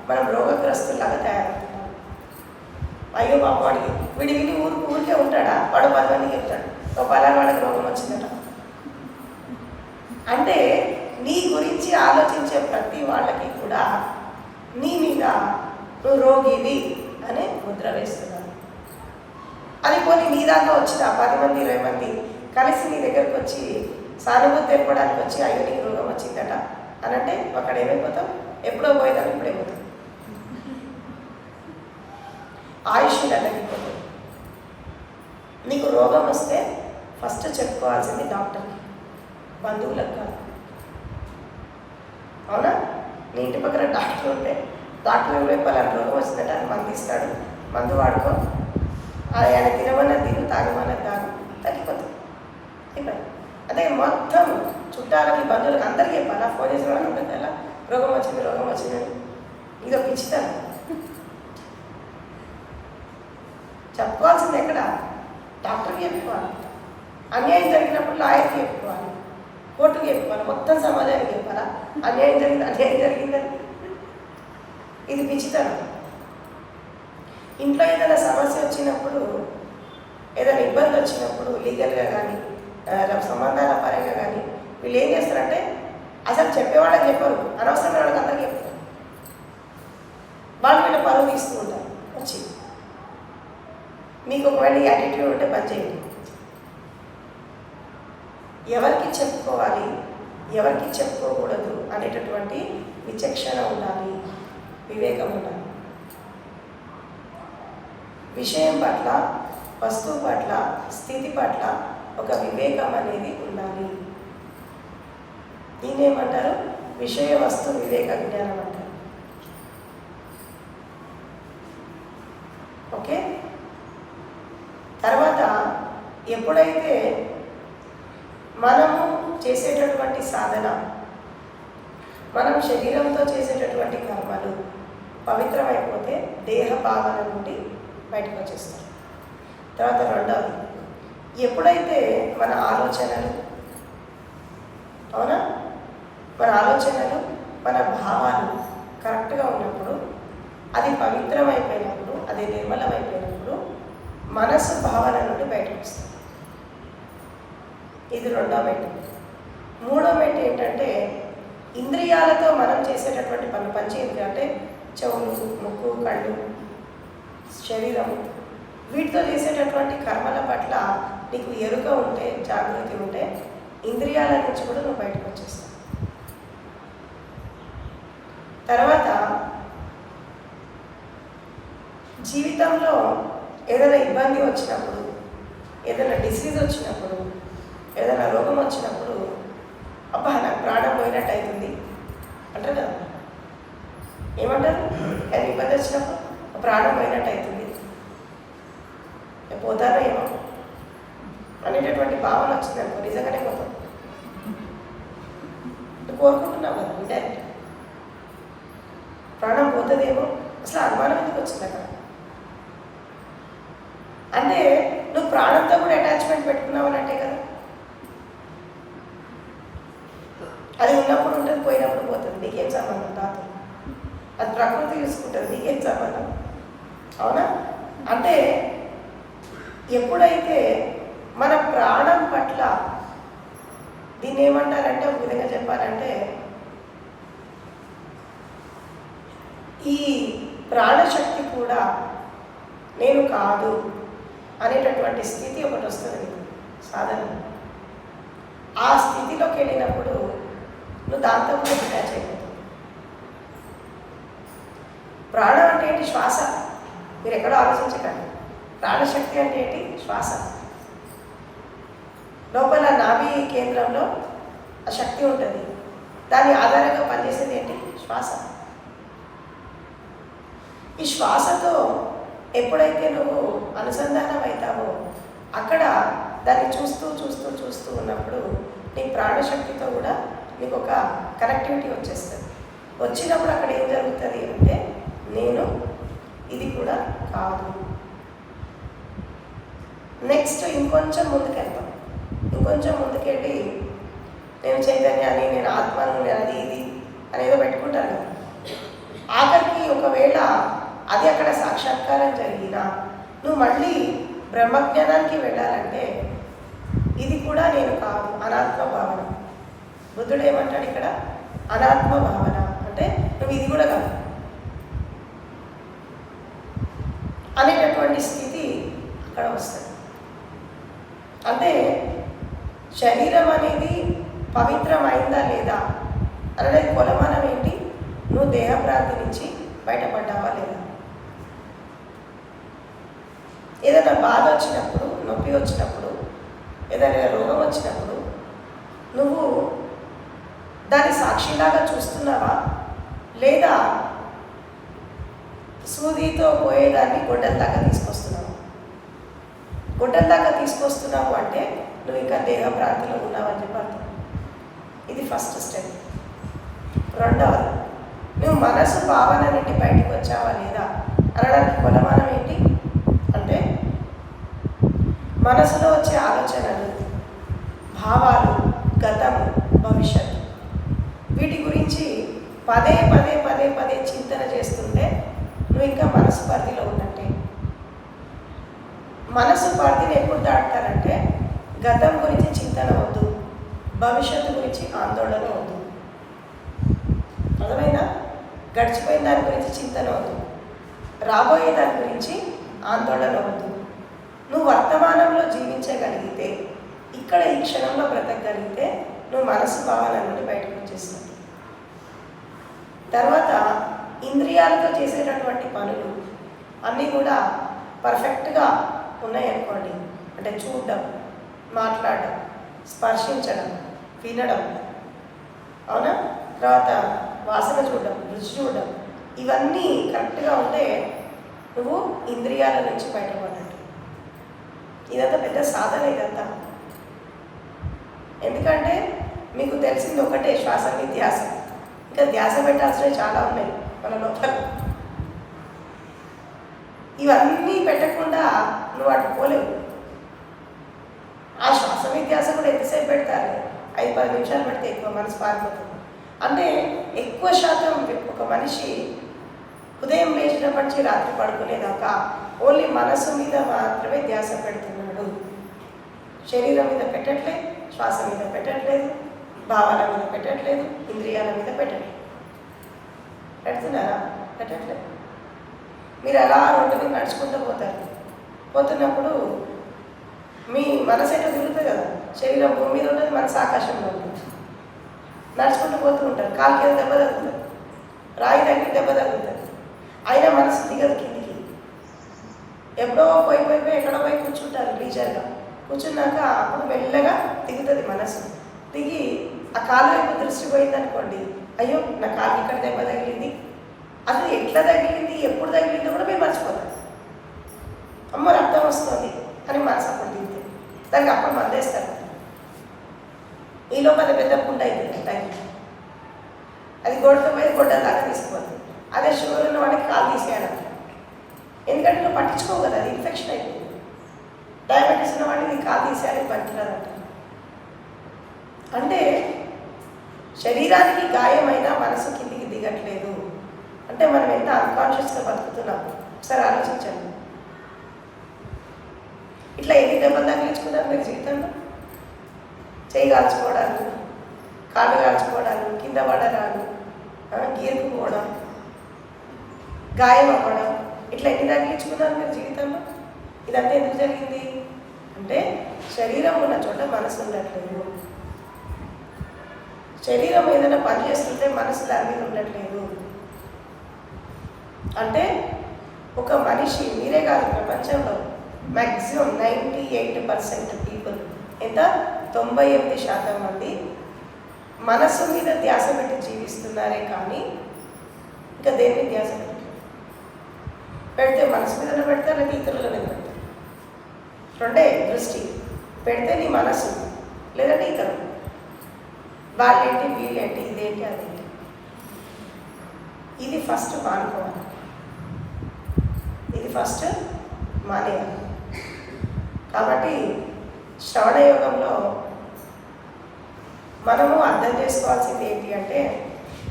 మనం రోగగ్రస్తులాగా తయారవుతున్నాం. అయ్యో పాప వాడికి వీడి విని ఊరికే ఉంటాడా? వాడు 10 మందికి చెప్తాడు ఒక పలానా వాడికి రోగం వచ్చిందట. అంటే నీ గురించి ఆలోచించే ప్రతి వాళ్ళకి కూడా నీ మీద నువ్వు రోగివి అనే ముద్ర వేస్తున్నాను. అది పోనీ నీ దాకా వచ్చిన 10 మంది 20 మంది కలిసి నీ దగ్గరకు వచ్చి సానుభూతి తెలపడానికి వచ్చి అయ్యో నీకు రోగం వచ్చిందట అని అంటే అక్కడ ఏమైపోతాం? ఎప్పుడో పోయేదాన్ని ఇప్పుడే పోతాం. ఆయుష్ తగ్గిపోతుంది. నీకు రోగం వస్తే ఫస్ట్ చెప్పుకోవాల్సింది డాక్టర్కి, బంధువులకు కాదు. అవునా? నీ ఇంటి పక్కన డాక్టర్ ఉంటే డాక్టర్ రేపు అలాంటి రోగం వచ్చిందంటే ఆయన మందు ఇస్తాడు, మందు వాడుకో, ఆయన తినమన్నది తిను, తాగమన్నది తాగు, తగ్గిపోతుంది. అయిపోయి అదే మొత్తం చుట్టాలకి బంధువులకి అందరికీ చెప్పాలి. ఫోన్ చేసిన వాళ్ళకి ఉంటుంది అలా రోగం వచ్చిందని. ఇది ఒక ఇచ్చితాను. చెప్పుకోవాల్సింది ఎక్కడ? డాక్టర్కి చెప్పుకోవాలి. అన్యాయం జరిగినప్పుడు లాయర్కి చెప్పుకోవాలి, కోర్టుకి చెప్పుకోవాలి, మొత్తం సమాజానికి చెప్పాలా అన్యాయం జరిగిందని. ఇది పిచ్చితనం. ఇంట్లో ఏదైనా సమస్య వచ్చినప్పుడు, ఏదైనా ఇబ్బంది వచ్చినప్పుడు లీగల్గా కానీ సంబంధాల పరంగా కానీ వీళ్ళు ఏం చేస్తారంటే అసలు చెప్పేవాళ్ళకి చెప్పరు, అనవసరమైన వాళ్ళకి అందరికీ చెప్తారు. వాళ్ళు వీళ్ళ పరువు తీస్తూ ఉంటారు వచ్చి. మీకు ఒకవేళ ఈ యాటిట్యూడ్ ఉంటే పని చేయండి. ఎవరికి చెప్పుకోవాలి, ఎవరికి చెప్పుకోకూడదు అనేటటువంటి విచక్షణ ఉండాలి, వివేకం ఉండాలి. విషయం పట్ల, వస్తువు పట్ల, స్థితి పట్ల ఒక వివేకం అనేది ఉండాలి. దీన్ని ఏమంటారు? విషయ వస్తు వివేక జ్ఞానం అంటారు. ఓకే. తర్వాత ఎప్పుడైతే మనము చేసేటటువంటి సాధన, మనం శరీరంతో చేసేటటువంటి కర్మలు పవిత్రమైపోతే దేహ భావన నుండి బయటకు వచ్చేస్తారు. తర్వాత రెండవది, ఎప్పుడైతే మన ఆలోచనలు, అవునా, మన ఆలోచనలు మన భావాలు కరెక్ట్గా ఉన్నప్పుడు, అది పవిత్రమైపోయినప్పుడు, అది నిర్మలమైపోయినప్పుడు మనసు భావన నుండి బయటకు వస్తుంది. ఇది రెండో మెట్టు. మూడో మెట్టు ఏంటంటే ఇంద్రియాలతో మనం చేసేటటువంటి పనులు, పంచేంద్రియాలు అంటే చెవులు, ముక్కు, కళ్ళు, శరీరం, వీటితో చేసేటటువంటి కర్మల పట్ల నీకు ఎరుక ఉంటే, జాగృతి ఉంటే ఇంద్రియాల నుంచి కూడా నువ్వు బయటకు వచ్చేస్తావు. తర్వాత జీవితంలో ఏదైనా ఇబ్బంది వచ్చినప్పుడు, ఏదైనా డిసీజ్ వచ్చినప్పుడు, ఏదైనా రోగం వచ్చినప్పుడు అబ్బా నాకు ప్రాణం పోయినట్టు అవుతుంది అంటారు కదా. ఏమంటారు? ఏదైనా ఇబ్బంది వచ్చినప్పుడు ప్రాణం పోయినట్టు అవుతుంది, పోతానో ఏమో అనేటటువంటి భావన వచ్చింది అనుకో, నిజంగానే పోతాం. కోరుకుంటున్నాం కదా ఇండైరెక్ట్, ప్రాణం పోతుందేమో. అసలు అనుమానం ఎందుకు వచ్చింది అక్కడ? అంటే నువ్వు ప్రాణంతో కూడా అటాచ్మెంట్ పెట్టుకున్నావు అన్నట్టే కదా. అది ఉన్నప్పుడు ఉంటుంది, పోయినప్పుడు పోతుంది, నీకేం సంబంధం దాంతో? అది ప్రకృతి చూసుకుంటుంది, నీకేం సంబంధం? అవునా? అంటే ఎప్పుడైతే మన ప్రాణం పట్ల, దీన్ని ఏమంటారంటే ఒక విధంగా చెప్పాలంటే, ఈ ప్రాణశక్తి కూడా నేను కాదు అనేటటువంటి స్థితి ఒకటి వస్తుంది నీకు సాధన. ఆ స్థితిలోకి వెళ్ళినప్పుడు నువ్వు దాంతో కూడా అటాచ్ అయిపోతావు. ప్రాణం అంటే ఏంటి? శ్వాస. మీరు ఎక్కడో ఆలోచించకండి. ప్రాణశక్తి అంటే ఏంటి? శ్వాస. లోపల నాభి కేంద్రంలో ఆ శక్తి ఉంటుంది, దాని ఆధారంగా పనిచేసేది ఏంటి? శ్వాస. ఈ శ్వాసతో ఎప్పుడైతే నువ్వు అనుసంధానం అవుతావో అక్కడ దాన్ని చూస్తూ చూస్తూ చూస్తూ ఉన్నప్పుడు నీ ప్రాణశక్తితో కూడా నీకు ఒక కనెక్టివిటీ వచ్చేస్తుంది. వచ్చినప్పుడు అక్కడ ఏం జరుగుతుంది అంటే, నేను ఇది కూడా కాదు. నెక్స్ట్ ఇంకొంచెం ముందుకెళ్తాం. ఇంకొంచెం ముందుకెళ్ళి నేను చైతన్యాన్ని, నేను ఆత్మను, నేను అది ఇది అనేదో పెట్టుకుంటాను కదా. ఆఖరికి ఒకవేళ అది అక్కడ సాక్షాత్కారం జరిగినా నువ్వు మళ్ళీ బ్రహ్మజ్ఞానానికి వెళ్ళాలంటే ఇది కూడా నేను కాదు, అనాత్మ భావన. బుద్ధుడు ఏమంటాడు ఇక్కడ? అనాత్మ భావన అంటే నువ్వు ఇది కూడా కాదు అనేటటువంటి స్థితి అక్కడ వస్తుంది. అంటే శరీరం అనేది పవిత్రమైందా లేదా అనేది కొలమానం ఏంటి? నువ్వు దేహభ్రాంతి నుంచి బయటపడ్డావా లేదా? ఏదైనా బాధ వచ్చినప్పుడు, నొప్పి వచ్చినప్పుడు, ఏదైనా రోగం వచ్చినప్పుడు నువ్వు దాన్ని సాక్షిలాగా చూస్తున్నావా, లేదా సూదితో పోయేదాన్ని గొడ్డల దాకా తీసుకొస్తున్నావు? గొడ్డల దాకా తీసుకొస్తున్నావు అంటే నువ్వు ఇంకా దేహభ్రాంతిలో ఉన్నావని చెప్పి అర్థం. ఇది ఫస్ట్ స్టెప్. రెండవది, నువ్వు మనసు భావన నుండి బయటకు వచ్చావా లేదా అనడానికి కొలమానం ఏంటి అంటే, మనసులో వచ్చే ఆలోచనలు, భావాలు, గతము, భవిష్యత్తు, వీటి గురించి పదే పదే పదే పదే చింతన చేస్తుంటే నువ్వు ఇంకా మనసు పరిధిలో ఉన్నట్టే. మనసు పరిధిని ఎప్పుడు దాటుతారంటే, గతం గురించి చింతన వద్దు, భవిష్యత్తు గురించి ఆందోళన వద్దు. అర్థమైందా? గడిచిపోయిన దాని గురించి చింతన వద్దు, రాబోయే దాని గురించి ఆందోళన వద్దు. నువ్వు వర్తమానంలో జీవించగలిగితే, ఇక్కడ ఈ క్షణంలో బ్రతకగలిగితే నువ్వు మనసు భావన నుండి బయటకు వచ్చేస్తావు. తర్వాత ఇంద్రియాలతో చేసేటటువంటి పనులు అన్నీ కూడా పర్ఫెక్ట్గా ఉన్నాయనుకోండి. అంటే చూడడం, మాట్లాడడం, స్పర్శించడం, వినడం, అవునా, తర్వాత వాసన చూడడం, రుచి చూడడం, ఇవన్నీ కరెక్ట్గా ఉంటే నువ్వు ఇంద్రియాల నుంచి బయటపడ్డట్టు. ఇదంతా పెద్ద సాధన. ఇదంతా ఎందుకంటే మీకు తెలిసింది ఒకటే, శ్వాస మీద ధ్యాస. ఇంకా ధ్యాస పెట్టాల్సినవి చాలా ఉన్నాయి మన లోపల. ఇవన్నీ పెట్టకుండా నువ్వు అటు పోలేవు. ఆ శ్వాస మీద ధ్యాస కూడా ఎంతసేపు పెడతారు? 5-10 నిమిషాలు పెడితే ఎక్కువ మనసు పారిపోతుంది. అంటే ఎక్కువ శాతం ఒక మనిషి ఉదయం లేచినప్పటి నుంచి రాత్రి పడుకునేదాకా ఓన్లీ మనసు మీద మాత్రమే ధ్యాస పెడుతున్నాడు. శరీరం మీద పెట్టట్లేదు, శ్వాస మీద పెట్టట్లేదు, భావాల మీద పెట్టట్లేదు, ఇంద్రియాల మీద పెట్టట్లేదు. పెడుతున్నారా? పెట్టట్లేదు. మీరు అలా రోడ్డు మీద నడుచుకుంటూ పోతారు. పోతున్నప్పుడు మీ మనసు ఎట్లా తిరుగుతుంది కదా, శరీరం భూమి మీద ఉంటుంది, మనసు ఆకాశంలో ఉంటుంది. నడుచుకుంటూ పోతూ ఉంటారు, కాలు కింద దెబ్బ తగ్గుతుంది, రాయి తగ్గి దెబ్బ తగ్గుతుంది, అయినా మనసు దిగదు కిందికి. ఎప్పుడో పోయి ఎక్కడో పోయి కూర్చుంటారు లీజర్గా. కూర్చున్నాక అప్పుడు మెల్లగా దిగుతుంది మనసు. దిగి ఆ కాలు వైపు దృష్టి పోయిందనుకోండి, అయ్యో నా కాలు ఇక్కడ దెబ్బ తగిలింది, అసలు ఎట్లా తగిలింది, ఎప్పుడు తగిలిందో కూడా మేము మర్చిపోతాం. అమ్మ రక్తం వస్తుంది అని మనసు అప్పుడు దిగుతుంది. దానికి అప్పుడు మందేస్తారు. ఈలో పెద్ద పుండ అయిపోయింది తగిలి, అది గొడ్డతో పోయి గొడ్డ దాకా తీసుకుపోతుంది. అదే షుగర్ ఉన్న వాడికి కాలు తీసేయాలంట. ఎందుకంటే నువ్వు పట్టించుకోవు కదా, అది ఇన్ఫెక్షన్ అయిపోయింది. డయాబెటీస్ ఉన్న వాడిని ఇది కాలు తీసేయాలి పనికిరాదంట. అంటే శరీరానికి గాయమైన మనసు కిందికి దిగట్లేదు అంటే మనం ఎంత అన్కాన్షియస్గా బతుకుతున్నాం ఒకసారి ఆలోచించండి. ఇట్లా ఎన్ని దెబ్బలు తగిలించుకున్నారు మీరు జీవితంలో? చేయి కాల్చుకోవడాలు, కాళ్ళు కాల్చుకోవడాలు, కింద పడడాలు, గీరుకుపోవడం, గాయం అవ్వడం, ఇట్లా ఎన్ని తగిలించుకున్నారు మీరు జీవితంలో? ఇదంతా ఎందుకు జరిగింది అంటే శరీరం ఉన్న చోట మనసు ఉండట్లేదు. శరీరం ఏదైనా పని చేస్తుంటే మనసు దాని మీద ఉండట్లేదు. అంటే ఒక మనిషి, మీరే కాదు ప్రపంచంలో మ్యాక్సిమం 98% పీపుల్, ఎంత 98% మంది మనసు మీద ధ్యాస పెట్టి జీవిస్తున్నారే కానీ ఇంకా దేని మీద ధ్యాస పెడితే మనసు మీద పెడతారు, లేదా ఇతరుల మీద పెడతారు. రెండే దృష్టి. పెడితే నీ మనసు, లేదంటే ఇతరులు. వాళ్ళేంటి, వీళ్ళేంటి, ఇదేంటి, అదేంటి. ఇది ఫస్ట్ మానుకోవాలి. ఇది ఫస్ట్ మానేయాలి. కాబట్టి శ్రవణయోగంలో మనము అర్థం చేసుకోవాల్సింది ఏంటి అంటే,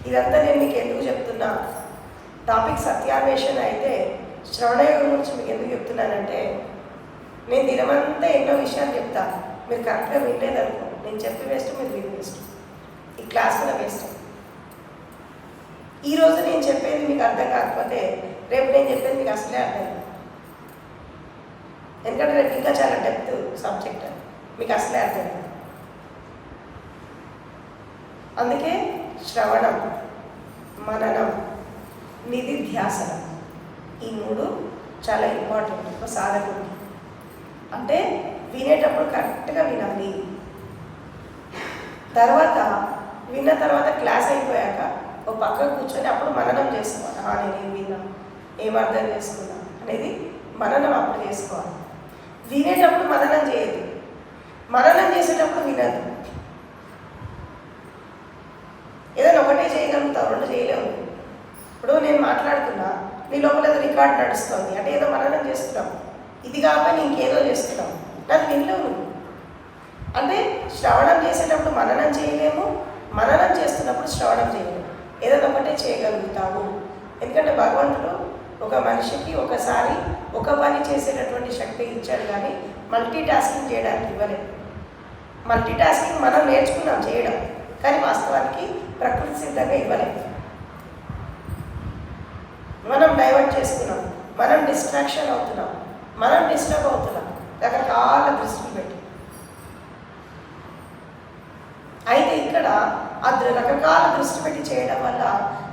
ఇదంతా నేను మీకు ఎందుకు చెప్తున్నా, టాపిక్ సత్యాన్వేషణ అయితే శ్రవణయోగం గురించి మీకు ఎందుకు చెప్తున్నానంటే, నేను దినమంతా ఎన్నో విషయాలు చెప్తాను, మీరు కరెక్ట్గా వినలేదనుకో నేను చెప్పి వేస్ట్, మీరు విని వేస్ట్, ఈ క్లాస్ కూడా వేస్ట్. ఈరోజు నేను చెప్పేది మీకు అర్థం కాకపోతే రేపు నేను చెప్పేది మీకు అసలే అర్థం కాదు. ఎందుకంటే రేపు ఇంకా చాలా డెప్త్ సబ్జెక్ట్, మీకు అసలే అర్థం కాదు. అందుకే శ్రవణం, మననం, నిధిధ్యాసనం, ఈ మూడు చాలా ఇంపార్టెంట్ ఒక సాధకుడికి. అంటే వినేటప్పుడు కరెక్ట్గా వినాలి. తర్వాత విన్న తర్వాత క్లాస్ అయిపోయాక ఒక పక్కకు కూర్చొని అప్పుడు మననం చేసుకోవాలి. నేను విన్నా, ఏం అర్థం చేసుకున్నా అనేది మననం అప్పుడు చేసుకోవాలి. వినేటప్పుడు మననం చేయదు, మననం చేసేటప్పుడు వినదు. ఏదైనా ఒకటే చేయగలుగుతావు, రెండు చేయలేవు. ఇప్పుడు నేను మాట్లాడుతున్నా, నీ లోపల ఏదో రికార్డ్ నడుస్తుంది అంటే ఏదో మననం చేస్తున్నాం, ఇది కాకపోతే ఇంకేదో చేస్తున్నాం, నాకు వినలేవు. అంటే శ్రవణం చేసేటప్పుడు మననం చేయలేము, మననం చేస్తున్నప్పుడు శ్రవణం చేయలేము. ఏదైనా ఒకటే చేయగలుగుతాము. ఎందుకంటే భగవంతుడు ఒక మనిషికి ఒకసారి ఒక పని చేసేటటువంటి శక్తి ఇచ్చాడు, కానీ మల్టీ టాస్కింగ్ చేయడానికి ఇవ్వలేదు. మల్టీ టాస్కింగ్ మనం నేర్చుకున్నాం చేయడం, కానీ వాస్తవానికి ప్రకృతి సిద్ధంగా ఇవ్వలేదు. మనం డైవర్ట్ చేసుకున్నాం, మనం డిస్ట్రాక్షన్ అవుతున్నాం, మనం డిస్టర్బ్ అవుతున్నాం రకరకాల దృష్టిని పెట్టి. అయితే ఇక్కడ ఆ రకరకాల దృష్టి పెట్టి చేయడం వల్ల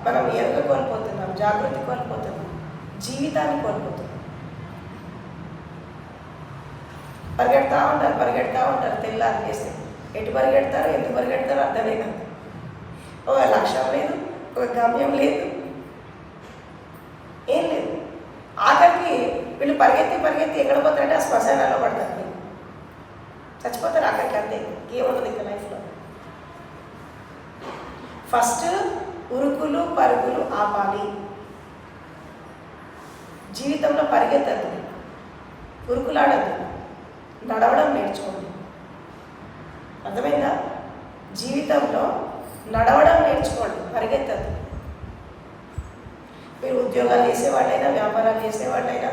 మనం ఎరుక కోల్పోతున్నాం, జాగృతి కోల్పోతున్నాం, జీవితాన్ని కోల్పోతున్నాం. పరిగెడతా ఉంటారు తెల్లారి చేస్తే. ఎటు పరిగెడతారో ఎందుకు పరిగెడతారో అర్థమే కాదు. ఒక లక్ష్యం లేదు, ఒక గమ్యం లేదు, ఏం లేదు. ఆఖరికి వీళ్ళు పరిగెత్తి ఎక్కడ పోతారంటే ఆ శ్మశానాల్లో పడతారు, చచ్చిపోతారు ఆఖరికి. అంతే, ఏముండదు ఇంకా లైఫ్లో. ఫస్ట్ ఉరుకులు పరుగులు ఆపాలి. జీవితంలో పరిగెత్తద్దు, ఉరుకులాడద్దు, నడవడం నేర్చుకోండి. అర్థమైందా? జీవితంలో నడవడం నేర్చుకోండి, పరిగెత్తద్దు. మీరు ఉద్యోగాలు చేసేవాళ్ళైనా, వ్యాపారాలు చేసేవాళ్ళైనా,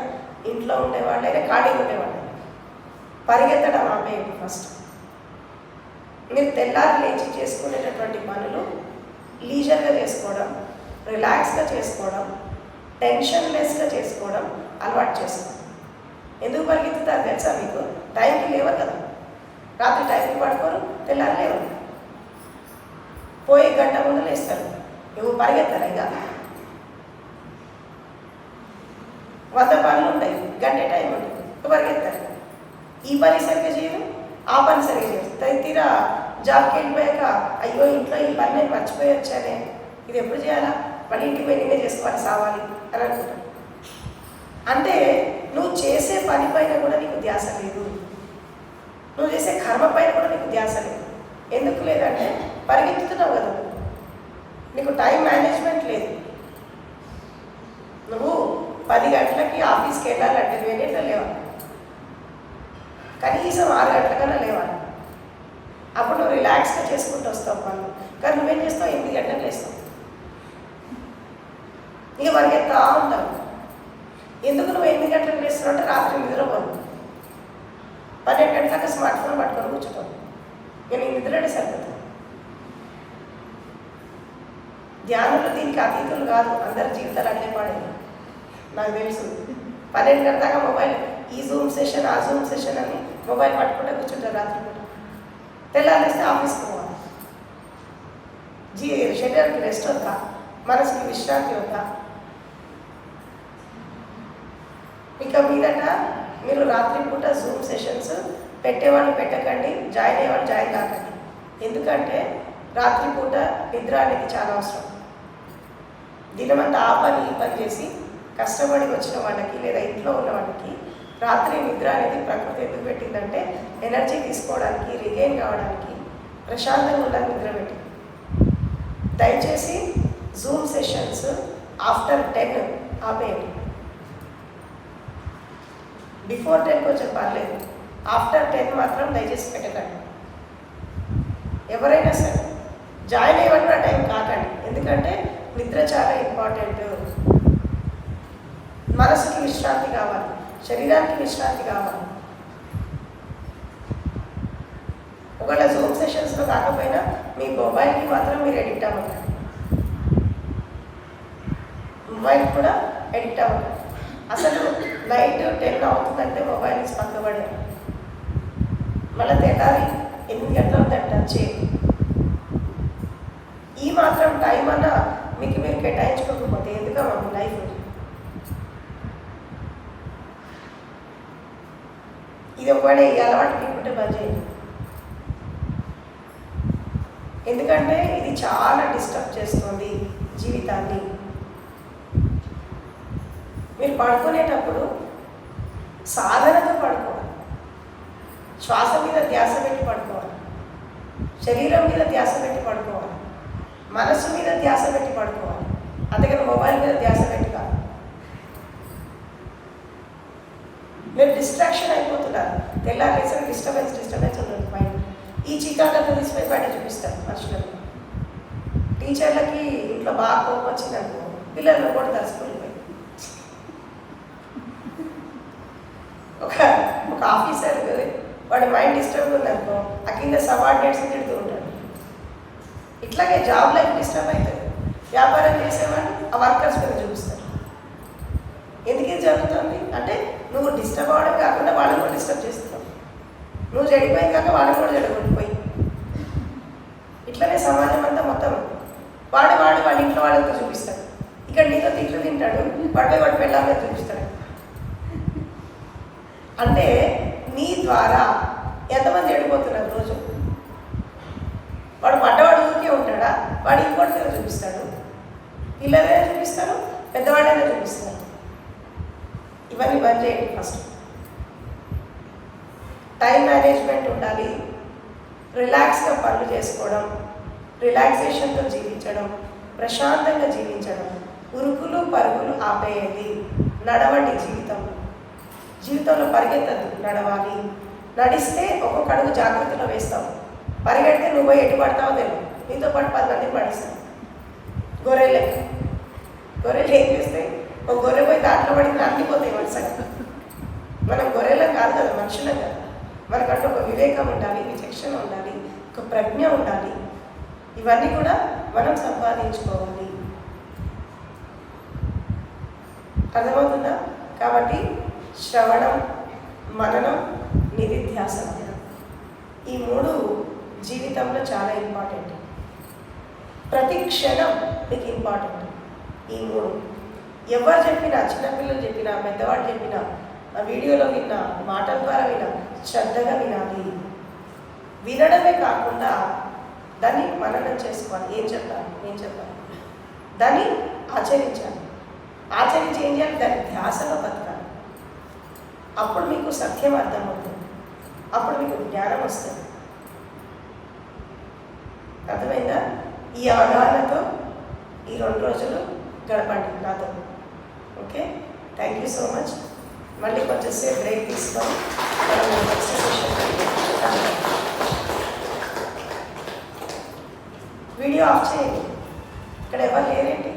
ఇంట్లో ఉండేవాళ్ళైనా, ఖాళీగా ఉండేవాళ్ళైనా పరిగెత్తడం ఆపేయండి. ఫస్ట్ మీరు తెల్లారి లేచి చేసుకునేటటువంటి పనులు లీజర్గా చేసుకోవడం, రిలాక్స్గా చేసుకోవడం, టెన్షన్ లెస్గా చేసుకోవడం అలవాటు చేసుకోండి. ఎందుకు పరిగెత్తుతారు తెలుసా మీకు? టైంకి లేవరు కదా, రాత్రి టైంకి పడుకోరు, తెల్లారి లేవరు, పోయి గంట ముందు లేస్తారు. నువ్వు పరిగెత్తారు, ఇక 100 పనులు ఉంటాయి, గంట టైం ఉంటుంది, పరిగెత్తారు. ఈ పని సరిగ్గా చేయరు, ఆ పని సరిగ్గా చేయరు. తీరా జాబ్కి వెళ్ళిపోయాక అయ్యో ఇంట్లో ఈ పని నేను మర్చిపోయి వచ్చానే, ఇది ఎప్పుడు చేయాలా, మళ్ళీ ఇంటికి పోయి నేనే చేసుకోవాలి, సావాలి అని అనుకుంటాను. అంటే నువ్వు చేసే పని పైన కూడా నీకు ధ్యాస లేదు, నువ్వు చేసే కర్మ పైన కూడా నీకు ధ్యాస లేదు. ఎందుకు లేదంటే పరిగెత్తుతున్నావు కదా, నీకు టైం మేనేజ్మెంట్ లేదు. నువ్వు 10 గంటలకి ఆఫీస్కి వెళ్ళాలంటే నువ్వు ఎన్నింటిలో లేవాలి? కనీసం 6 గంటలకన్నా లేవాలి. అప్పుడు నువ్వు రిలాక్స్గా చేసుకుంటూ వస్తావు పనులు. కానీ నువ్వేం చేస్తావు? 8 గంటలకు లేస్తావు. ఇక పరిగెత్తా ఉంటావు. ఎందుకు నువ్వు 8 గంటలకు లేస్తున్నావు అంటే రాత్రి నిద్రపోను. 12 గంటలకు స్మార్ట్ ఫోన్ పట్టుకొని కూర్చుంటావు. ఇక నీ నిద్రడే సరిపోతుంది. ధ్యానులు దీనికి అతీతులు కాదు. అందరి జీవితాలు అట్లే పాడేది నాకు తెలుసు. 12 గంటల దాకా మొబైల్, ఈ జూమ్ సెషన్ ఆ జూమ్ సెషన్ అని మొబైల్ పట్టుకుంటే కూర్చుంటారు రాత్రి పూట. తెల్లారేస్తే ఆఫీస్కి పోవాలి. శరీరానికి రెస్ట్ వద్దా? మనసుకి విశ్రాంతి వద్దా? ఇక మీదట మీరు రాత్రిపూట జూమ్ సెషన్స్ పెట్టేవాళ్ళు పెట్టకండి, జాయిన్ అయ్యేవాళ్ళు జాయిన్ కాకండి. ఎందుకంటే రాత్రిపూట నిద్ర అనేది చాలా అవసరం. దినమంతా ఆ పని ఈ పని చేసి కష్టపడి వచ్చిన వాళ్ళకి లేదా ఇంట్లో ఉన్న వాళ్ళకి రాత్రి నిద్ర అనేది ప్రకృతి ఎందుకు పెట్టిందంటే ఎనర్జీ తీసుకోవడానికి, రిగైన్ కావడానికి, ప్రశాంతంగా ఉండడానికి నిద్ర పెట్టింది. దయచేసి జూమ్ సెషన్స్ ఆఫ్టర్ 10 ఆపేయండి. బిఫోర్ 10 కొంచెం పర్లేదు, ఆఫ్టర్ 10 మాత్రం దయచేసి పెట్టకండి. ఎవరైనా సరే జాయిన్ అయ్యవన్న టైం కాకండి. ఎందుకంటే నిద్ర చాలా ఇంపార్టెంట్. మనసుకి విశ్రాంతి కావాలి, శరీరానికి విశ్రాంతి కావాలి. ఒకవేళ జూమ్ సెషన్స్లో కాకపోయినా మీ మొబైల్కి మాత్రం మీరు ఎడిక్ట్ అవ్వకండి. మొబైల్ కూడా ఎడిక్ట్ అవ్వకండి. అసలు నైట్ 10 అవుతుందంటే మొబైల్ నుంచి పక్కబడే మళ్ళీ తెల్లారి 8 గంటల టచ్ చేయండి. ఈ మాత్రం టైం అన్నా మీకు మీరు కేటాయించుకోకపోతే ఎందుకమ్మా మీ లైఫ్? ఇది ఒకవేళ ఈ అలవాటు మీకుంటే బంద్ చేయండి. ఎందుకంటే ఇది చాలా డిస్టర్బ్ చేస్తుంది జీవితాన్ని. మీరు పడుకునేటప్పుడు సాధనతో పడుకోవాలి. శ్వాస మీద ధ్యాస పెట్టి పడుకోవాలి, శరీరం మీద ధ్యాస పెట్టి పడుకోవాలి, మనసు మీద ధ్యాస పెట్టి పడుకోవాలి. అందుకని మొబైల్ మీద ధ్యాస పెట్టి కాదు. మీరు డిస్ట్రాక్షన్ అయిపోతున్నారు. తెల్లారేసరికి డిస్టర్బెన్స్ ఉండదు మైండ్. ఈ చికాకులతో తీసిపోయి బయట చూపిస్తారు మనుషులకు. టీచర్లకి ఇంట్లో బాగా కోపం వచ్చిందనుకో పిల్లలు కొడతారు స్కూల్కి పోయి. ఒక ఆఫీసర్ వాడి మైండ్ డిస్టర్బ్ ఉందనుకో ఆ కింద సబార్డినేట్స్ తిడుతూ ఉంటాడు. ఇట్లాగే జాబ్ లైఫ్ డిస్టర్బ్ అవుతుంది. వ్యాపారం చేసేవాళ్ళు ఆ వర్కర్స్ మీద చూపిస్తారు. ఎందుకు ఇది జరుగుతుంది అంటే నువ్వు డిస్టర్బ్ అవ్వడం కాకుండా వాళ్ళని కూడా డిస్టర్బ్ చేస్తున్నావు. నువ్వు చెడిపోయింది కాక వాళ్ళని కూడా చెడగొట్టిపోయి ఇట్లనే సమాజం అంతా మొత్తం వాడి ఇంట్లో వాళ్ళతో చూపిస్తాడు. ఇక్కడ నీతో తిట్లు తింటాడు, వాడి పెళ్ళామే చూపిస్తాడు. అంటే నీ ద్వారా ఎంతమంది చెడిపోతున్నారు రోజు? వాడు పడ్డవాడు ఊరికే ఉంటాడా? వాడు ఇంకోటిగా చూపిస్తాడు, పిల్లలైనా చూపిస్తాడు, పెద్దవాడైనా చూపిస్తాడు. ఇవన్నీ బంద్ చేయండి. ఫస్ట్ టైం మేనేజ్మెంట్ ఉండాలి. రిలాక్స్గా పనులు చేసుకోవడం, రిలాక్సేషన్తో జీవించడం, ప్రశాంతంగా జీవించడం, ఉరుకులు పరుగులు ఆపేయండి. నడవండి. జీవితంలో పరిగెత్తదు, నడవాలి. నడిస్తే ఒక్కొక్క అడుగు జాగ్రత్తలో వేస్తావు. పరిగెడితే నువ్వు పోయి ఎటు పడతావో తెలియదు, నీతో పాటు 10 మందిని పడిస్తావు. గొర్రెలు ఏం చేస్తాయి? ఒక గొర్రె పోయి దాంట్లో పడింది అంటిపోతాయి వరుసగా. మనం గొర్రెలం కాదు కదా, మనుషులం కదా. మనకంటూ ఒక వివేకం ఉండాలి, విచక్షణ ఉండాలి, ఒక ప్రజ్ఞ ఉండాలి. ఇవన్నీ కూడా మనం సంపాదించుకోవాలి. అర్థమవుతుందా? కాబట్టి శ్రవణం, మననం, నిధిధ్యాసనం ఈ 3 జీవితంలో చాలా ఇంపార్టెంట్. ప్రతి క్షణం మీకు ఇంపార్టెంట్. ఈ 3 ఎవరు చెప్పినా, చిన్నపిల్లలు చెప్పినా, పెద్దవాళ్ళు చెప్పినా, వీడియోలో విన్నా, మాటల ద్వారా విన్నా, శ్రద్ధగా వినాలి. వినడమే కాకుండా దాన్ని మననం చేసుకోవాలి. ఏం చెప్పాలి దాన్ని ఆచరించాలి. ఆచరించి ఏం చేయాలి? దాన్ని ధ్యాసలో బతకాలి. అప్పుడు మీకు సత్యం అర్థమవుతుంది, అప్పుడు మీకు జ్ఞానం వస్తుంది. అర్థమైందా? ఈ అవగాహనతో ఈ 2 రోజులు గడపండి నాతో. Okay, thank you so much. మళ్ళీ కొంచెం సేపు బ్రేక్ తీసుకొని మనం నెక్స్ట్ సెషన్ వీడియో ఆఫ్ చేయండి. ఇక్కడ ఎవరు లేరేంటి?